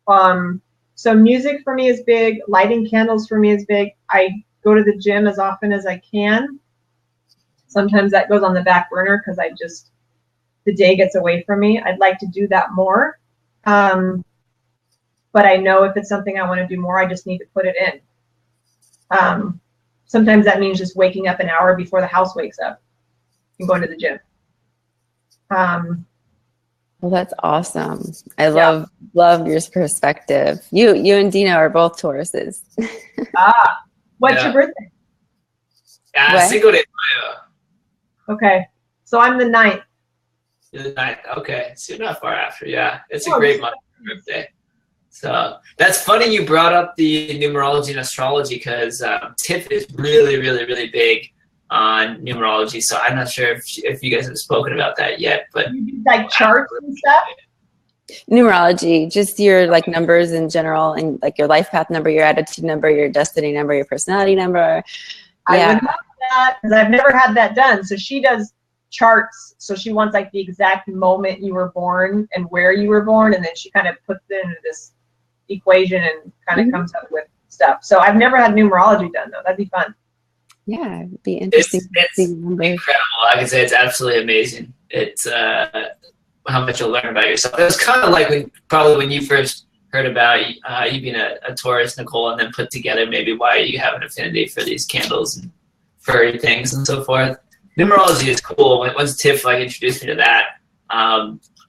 on. So music for me is big. Lighting candles for me is big. I go to the gym as often as I can. Sometimes that goes on the back burner because the day gets away from me. I'd like to do that more. But I know if it's something I want to do more, I just need to put it in. Sometimes that means just waking up an hour before the house wakes up and going to the gym. Well, that's awesome. I love your perspective. You and Dina are both Tauruses. What's your birthday? Cinco de Mayo. Okay, so I'm the 9th. You're the 9th. Okay, so you're not far after. Yeah, it's a great month for your birthday. So that's funny you brought up the numerology and astrology, because Tiff is really, really, really big on numerology. So I'm not sure if you guys have spoken about that yet, but you do like charts and stuff. Numerology, just your like numbers in general, and like your life path number, your attitude number, your destiny number, your personality number. I would love that, because I've never had that done. So she does charts. So she wants like the exact moment you were born and where you were born, and then she kind of puts it into this equation and kind of comes up with stuff. So I've never had numerology done though. That'd be fun. Yeah, it'd be interesting. It's incredible. I can say it's absolutely amazing. It's how much you'll learn about yourself. It was kind of like when you first heard about you being a Taurus, Nicole, and then put together maybe why you have an affinity for these candles and furry things and so forth. Numerology is cool. Once Tiff introduced me to that,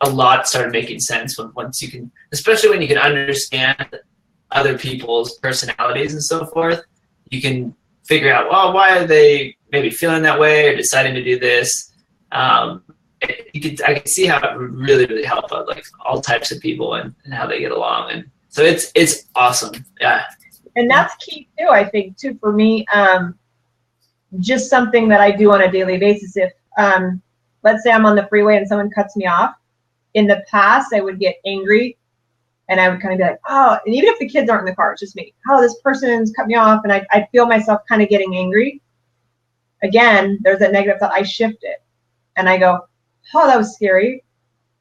a lot started making sense once you can, especially when you can understand other people's personalities and so forth. You can figure out, well, why are they maybe feeling that way or deciding to do this. I can see how it would really, really help out all types of people and how they get along. And so it's awesome. Yeah. And that's key too, I think, too, for me. Just something that I do on a daily basis. If let's say I'm on the freeway and someone cuts me off, in the past I would get angry and I would kind of be like, oh, and even if the kids aren't in the car, it's just me. Oh, this person's cut me off, and I feel myself kind of getting angry. Again, there's that negative thought. I shift it and I go, oh, that was scary.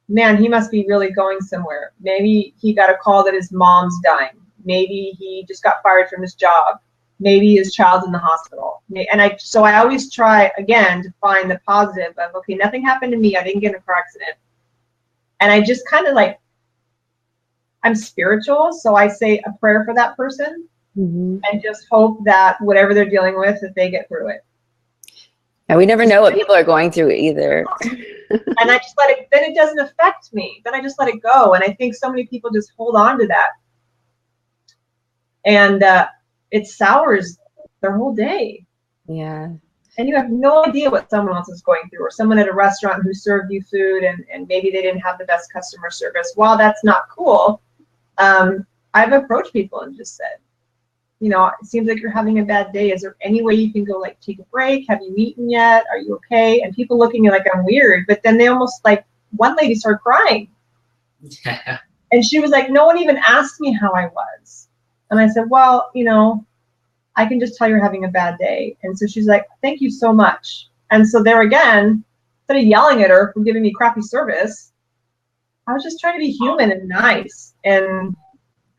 Man, he must be really going somewhere. Maybe he got a call that his mom's dying. Maybe he just got fired from his job. Maybe his child's in the hospital. And so I always try, again, to find the positive of, okay, nothing happened to me. I didn't get in a car accident. And I just kind of I'm spiritual. So I say a prayer for that person and just hope that whatever they're dealing with, that they get through it. And we never know what people are going through either. And I just let it, then it doesn't affect me. Then I just let it go. And I think so many people just hold on to that. And it sours their whole day. Yeah. And you have no idea what someone else is going through, or someone at a restaurant who served you food and maybe they didn't have the best customer service. While that's not cool, I've approached people and just said, it seems like you're having a bad day. Is there any way you can go take a break? Have you eaten yet? Are you okay? And people looking at me like I'm weird, but then they almost one lady started crying. Yeah. And she was like, no one even asked me how I was. And I said, well, I can just tell you're having a bad day. And so she's like, thank you so much. And so there again, instead of yelling at her for giving me crappy service, I was just trying to be human and nice. And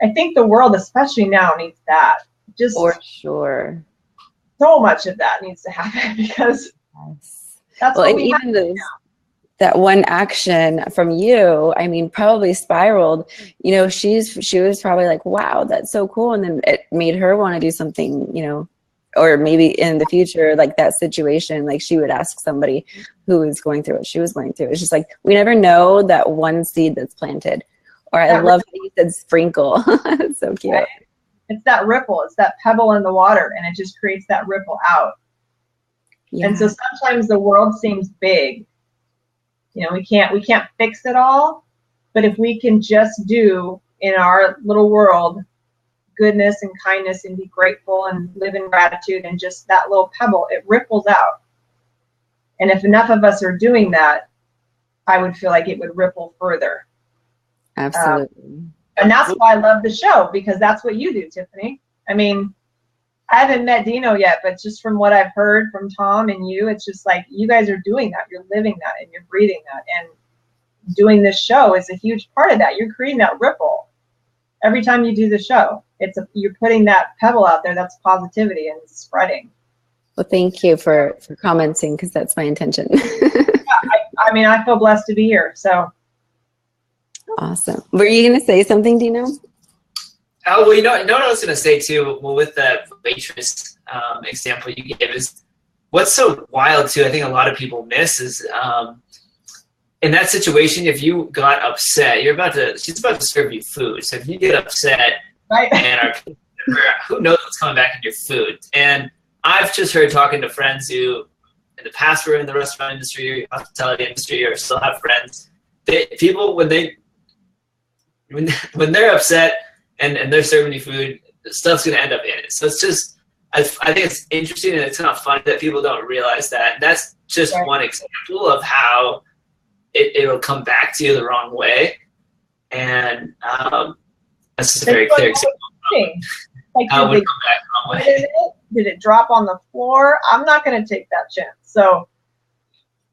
I think the world, especially now, needs that. Just for sure. So much of that needs to happen, because that's what we have to do. That one action from you, probably spiraled. She was probably like, wow, that's so cool. And then it made her want to do something, or maybe in the future, that situation, she would ask somebody who was going through what she was going through. It's just we never know that one seed that's planted. Or I love how you said sprinkle. It's so cute. Right? It's that ripple. It's that pebble in the water, and it just creates that ripple out. Yeah. And so sometimes the world seems big. We can't fix it all, but if we can just do in our little world goodness and kindness and be grateful and live in gratitude, and just that little pebble, it ripples out. And if enough of us are doing that, I would feel like it would ripple further. Absolutely. And that's why I love the show, because that's what you do, Tiffany. I mean, I haven't met Dino yet, but just from what I've heard from Tom and you, it's just like you guys are doing that. You're living that and you're breathing that. And doing this show is a huge part of that. You're creating that ripple. Every time you do the show, you're putting that pebble out there that's positivity and it's spreading. Well, thank you for commenting, because that's my intention. I mean, I feel blessed to be here. So awesome. Were you going to say something, Dino? Oh, well, you know what I was going to say too, well, with the waitress example you gave, is what's so wild too, I think a lot of people miss is in that situation, if you got upset, she's about to serve you food. So if you get upset, right, and who knows what's coming back in your food. And I've just heard, talking to friends who in the past were in the restaurant industry or hospitality industry or still have friends, people, when they're upset and they're serving you food, stuff's going to end up in it. So it's just, I think it's interesting and it's not funny that people don't realize that. That's just one example of how it'll come back to you the wrong way. And that's just a very clear example. Like, how it would come back the wrong way. Did it drop on the floor? I'm not going to take that chance. So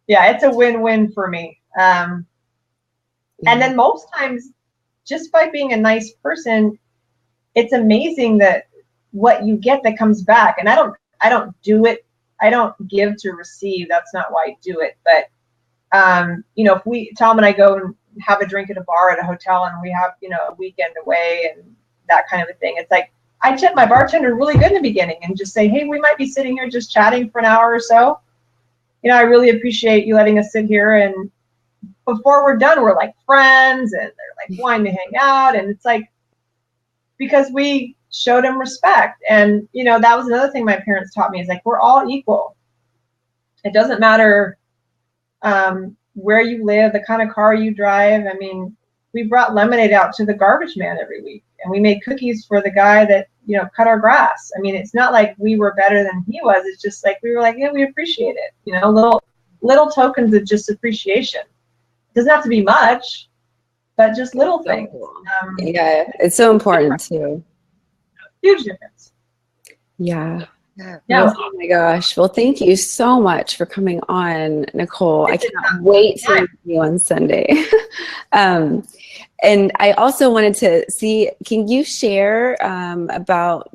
yeah, it's a win-win for me. And then most times, just by being a nice person, it's amazing that what you get that comes back. And I don't do it. I don't give to receive. That's not why I do it. But you know, if Tom and I go and have a drink at a bar at a hotel and we have, you know, a weekend away and that kind of a thing, it's like I tip my bartender really good in the beginning and just say, hey, we might be sitting here just chatting for an hour or so. You know, I really appreciate you letting us sit here, and before we're done, we're like friends and they're like wanting to hang out. And it's like, because we showed them respect. And, you know, that was another thing my parents taught me, is like, we're all equal. It doesn't matter where you live, the kind of car you drive. I mean, we brought lemonade out to the garbage man every week, and we made cookies for the guy that, you know, cut our grass. I mean, it's not like we were better than he was. It's just like, we were like, yeah, we appreciate it. You know, little tokens of just appreciation. It doesn't have to be much, but just little things. Yeah, it's so important too. Huge difference. Yeah. Yeah. Oh my gosh. Well, thank you so much for coming on, Nicole. I cannot wait to meet you on Sunday. And I also wanted to see, can you share about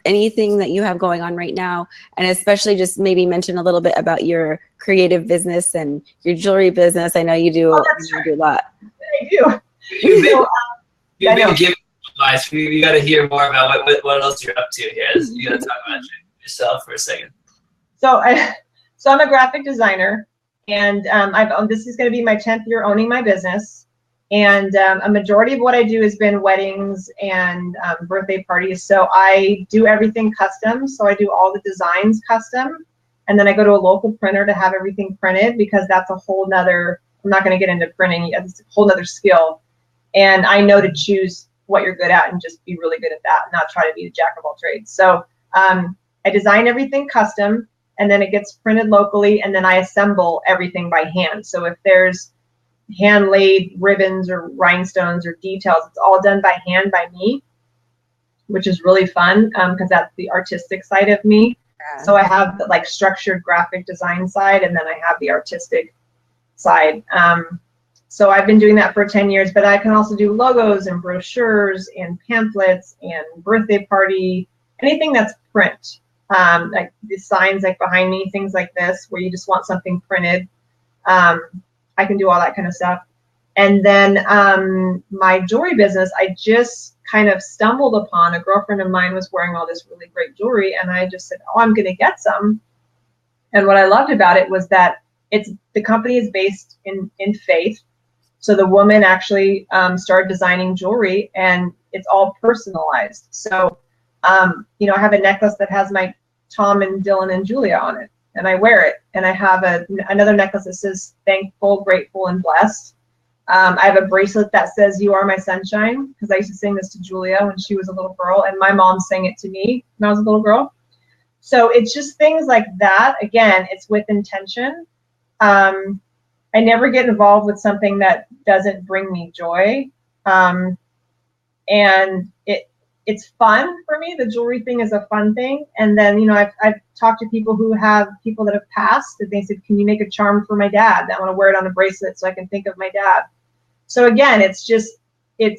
anything that you have going on right now, and especially just maybe mention a little bit about your creative business and your jewelry business. I know you do, do a lot. I do. You've been giving advice. We got to hear more about what else you're up to here. You got to talk about yourself for a second. So I'm a graphic designer, and this is going to be my 10th year owning my business. And a majority of what I do has been weddings and birthday parties. So I do everything custom. So I do all the designs custom. And then I go to a local printer to have everything printed, because that's a whole nother, I'm not going to get into printing. It's a whole nother skill. And I know to choose what you're good at and just be really good at that, not try to be a jack of all trades. So I design everything custom, and then it gets printed locally, and then I assemble everything by hand. So if there's hand laid ribbons or rhinestones or details, it's all done by hand by me, which is really fun because that's the artistic side of me. Yeah. So I have the like structured graphic design side, and then I have the artistic side. So I've been doing that for 10 years, but I can also do logos and brochures and pamphlets and birthday party, anything that's print, like the signs like behind me, things like this, where you just want something printed. I can do all that kind of stuff. And then my jewelry business, I just kind of stumbled upon, a girlfriend of mine was wearing all this really great jewelry, and I just said, oh, I'm going to get some. And what I loved about it was that the company is based in faith. So the woman actually started designing jewelry, and it's all personalized. So, you know, I have a necklace that has my Tom and Dylan and Julia on it, and I wear it. And I have another necklace that says thankful, grateful, and blessed. I have a bracelet that says you are my sunshine, because I used to sing this to Julia when she was a little girl, and my mom sang it to me when I was a little girl. So it's just things like that. Again, it's with intention. I never get involved with something that doesn't bring me joy. And it's fun for me. The jewelry thing is a fun thing. And then, you know, I've talked to people who have people that have passed, and they said, can you make a charm for my dad? I want to wear it on a bracelet so I can think of my dad. So again, it's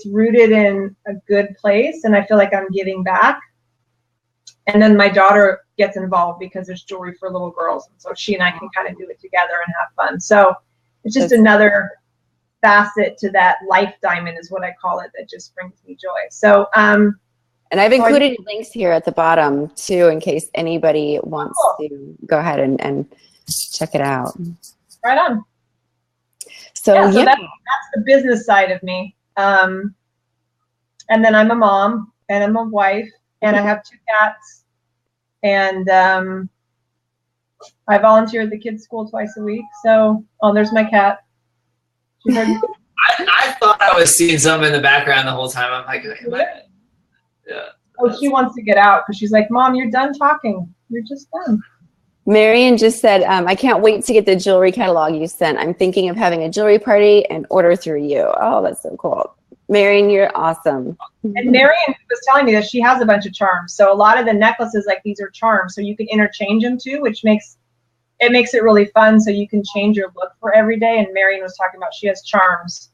rooted in a good place, and I feel like I'm giving back. And then my daughter gets involved because there's jewelry for little girls, and so she and I can kind of do it together and have fun. So it's just another facet to that life diamond, is what I call it, that just brings me joy. So and I've included links here at the bottom too, in case anybody wants to go ahead and check it out. Right on. So yeah, that's the business side of me. And then I'm a mom, and I'm a wife, and I have 2 cats, and I volunteer at the kids' school twice a week. So, there's my cat. I thought I was seeing something in the background the whole time. I'm like, yeah. Oh, she wants to get out because she's like, Mom, you're done talking. You're just done. Marion just said, I can't wait to get the jewelry catalog you sent. I'm thinking of having a jewelry party and order through you. Oh, that's so cool. Marion, you're awesome. And Marion was telling me that she has a bunch of charms. So a lot of the necklaces like these are charms. So you can interchange them too, which makes it really fun. So you can change your look for every day. And Marion was talking about she has charms.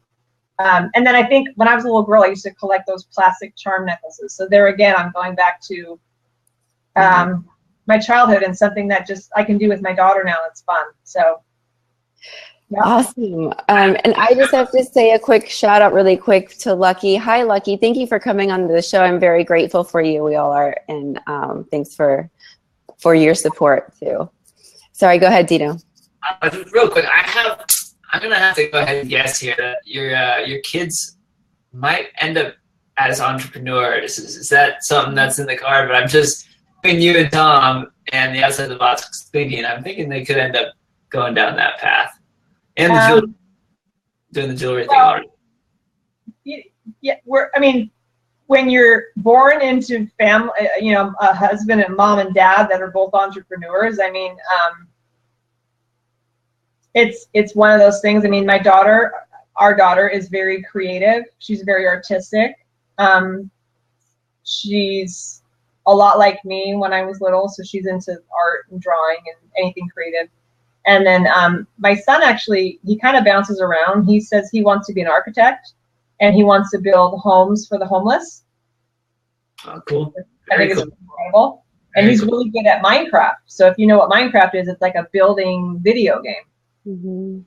And then I think when I was a little girl, I used to collect those plastic charm necklaces. So there again, I'm going back to my childhood, and something that just I can do with my daughter now. It's fun. So yeah. Awesome. And I just have to say a quick shout out really quick to Lucky. Hi, Lucky. Thank you for coming on the show. I'm very grateful for you. We all are. And thanks for your support too. Sorry, go ahead, Dino. Real quick, I'm gonna have to go ahead and guess here that your kids might end up as entrepreneurs. Is that something that's in the card? But I'm just between you and Tom and the outside the box thinking. I'm thinking they could end up going down that path and doing the jewelry thing already. Yeah, when you're born into family, a husband and mom and dad that are both entrepreneurs. It's one of those things. Our daughter is very creative. She's very artistic. She's a lot like me when I was little, so she's into art and drawing and anything creative. And then my son, actually, he kind of bounces around. He says he wants to be an architect, and he wants to build homes for the homeless. Oh, cool. I think it's incredible. And he's really good at Minecraft. So if you know what Minecraft is, it's like a building video game. Mm-hmm.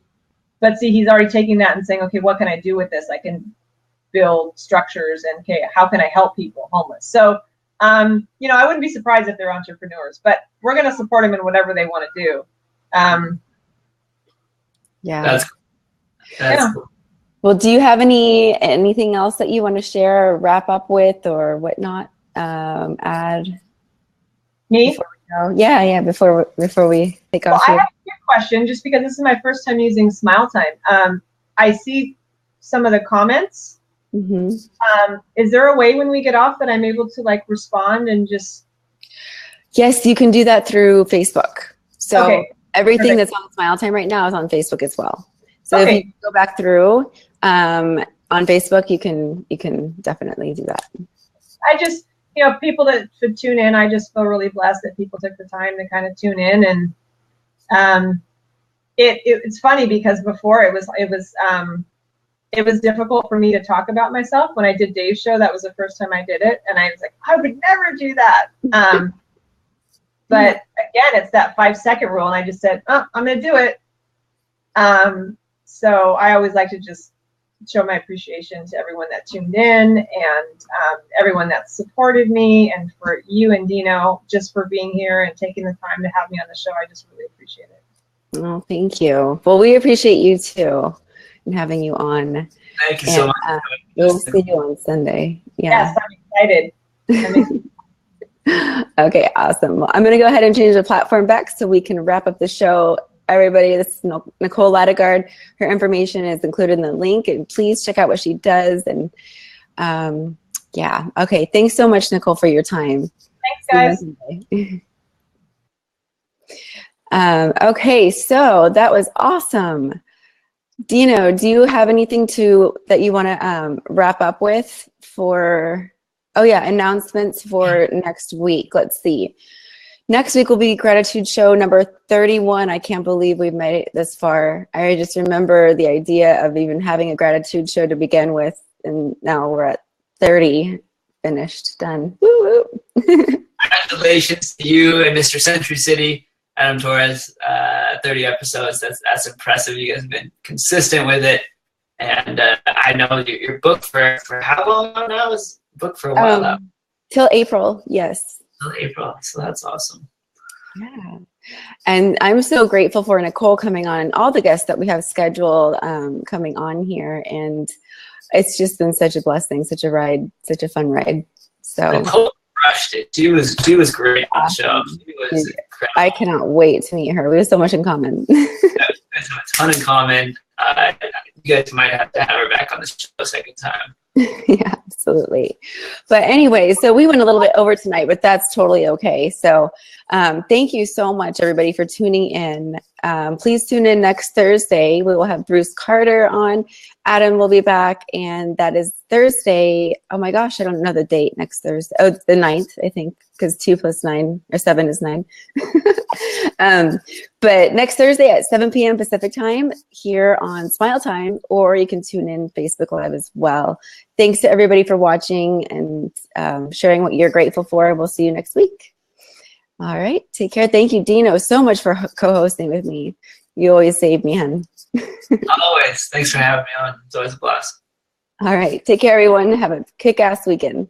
But see, he's already taking that and saying, okay, what can I do with this? I can build structures, and okay, how can I help people homeless? So, I wouldn't be surprised if they're entrepreneurs, but we're going to support them in whatever they want to do. Yeah. That's cool. Well, do you have anything else that you want to share or wrap up with or whatnot? Add? Me? Before we take off I here. have a quick question, just because this is my first time using Smile Time. I see some of the comments. Mm-hmm. Is there a way when we get off that I'm able to respond and just? Yes, you can do that through Facebook. So okay. Everything that's on Smile Time right now is on Facebook as well. So okay. if you go back through on Facebook, you can definitely do that. I just, people that should tune in, I just feel really blessed that people took the time to kind of tune in. And it's funny because before it was difficult for me to talk about myself. When I did Dave's show, that was the first time I did it, and I was like, I would never do that. But again, it's that 5-second rule, and I just said, I'm going to do it. So I always like to just show my appreciation to everyone that tuned in, and everyone that supported me, and for you and Dino just for being here and taking the time to have me on the show. I just really appreciate it. Oh, thank you. Well, we appreciate you too and having you on. Thank you so much. We'll see you on Sunday. Yeah. Yes, I'm excited. Okay, awesome. Well, I'm going to go ahead and change the platform back so we can wrap up the show. Everybody, this is Nicole Ladegard. Her information is included in the link, and please check out what she does. And yeah, okay. Thanks so much, Nicole, for your time. Thanks, guys. Okay, so that was awesome. Dino, do you have anything that you want to wrap up with for, oh yeah, announcements for next week? Let's see. Next week will be Gratitude Show number 31. I can't believe we've made it this far. I just remember the idea of even having a gratitude show to begin with, and now we're at 30 finished, done. Woo woo. Congratulations to you and Mr. Century City, Adam Torres. 30 episodes. That's impressive. You guys have been consistent with it, and I know you're booked for how long now? Is booked for a while now. Till April, yes. Till April. So that's awesome. Yeah. And I'm so grateful for Nicole coming on and all the guests that we have scheduled coming on here. And it's just been such a blessing, such a ride, such a fun ride. So Nicole crushed it. She was great on the show. She was incredible. I cannot wait to meet her. We have so much in common. We have a ton in common. You guys might have to have her back on the show a second time. Yeah, absolutely. But anyway, so we went a little bit over tonight, but that's totally okay. So thank you so much, everybody, for tuning in. Please tune in next Thursday. We will have Bruce Carter on. Adam will be back, and that is Thursday. Oh my gosh, I don't know the date next Thursday. Oh, the 9th, I think, because 2 + 9 or 7 is 9. But next Thursday at 7 p.m. Pacific time here on Smile Time, or you can tune in Facebook Live as well. Thanks to everybody for watching and sharing what you're grateful for. We'll see you next week. All right, take care. Thank you, Dino, so much for co-hosting with me. You always save me, hun. Always. Thanks for having me on. It's always a blast. All right, take care, everyone. Have a kick-ass weekend.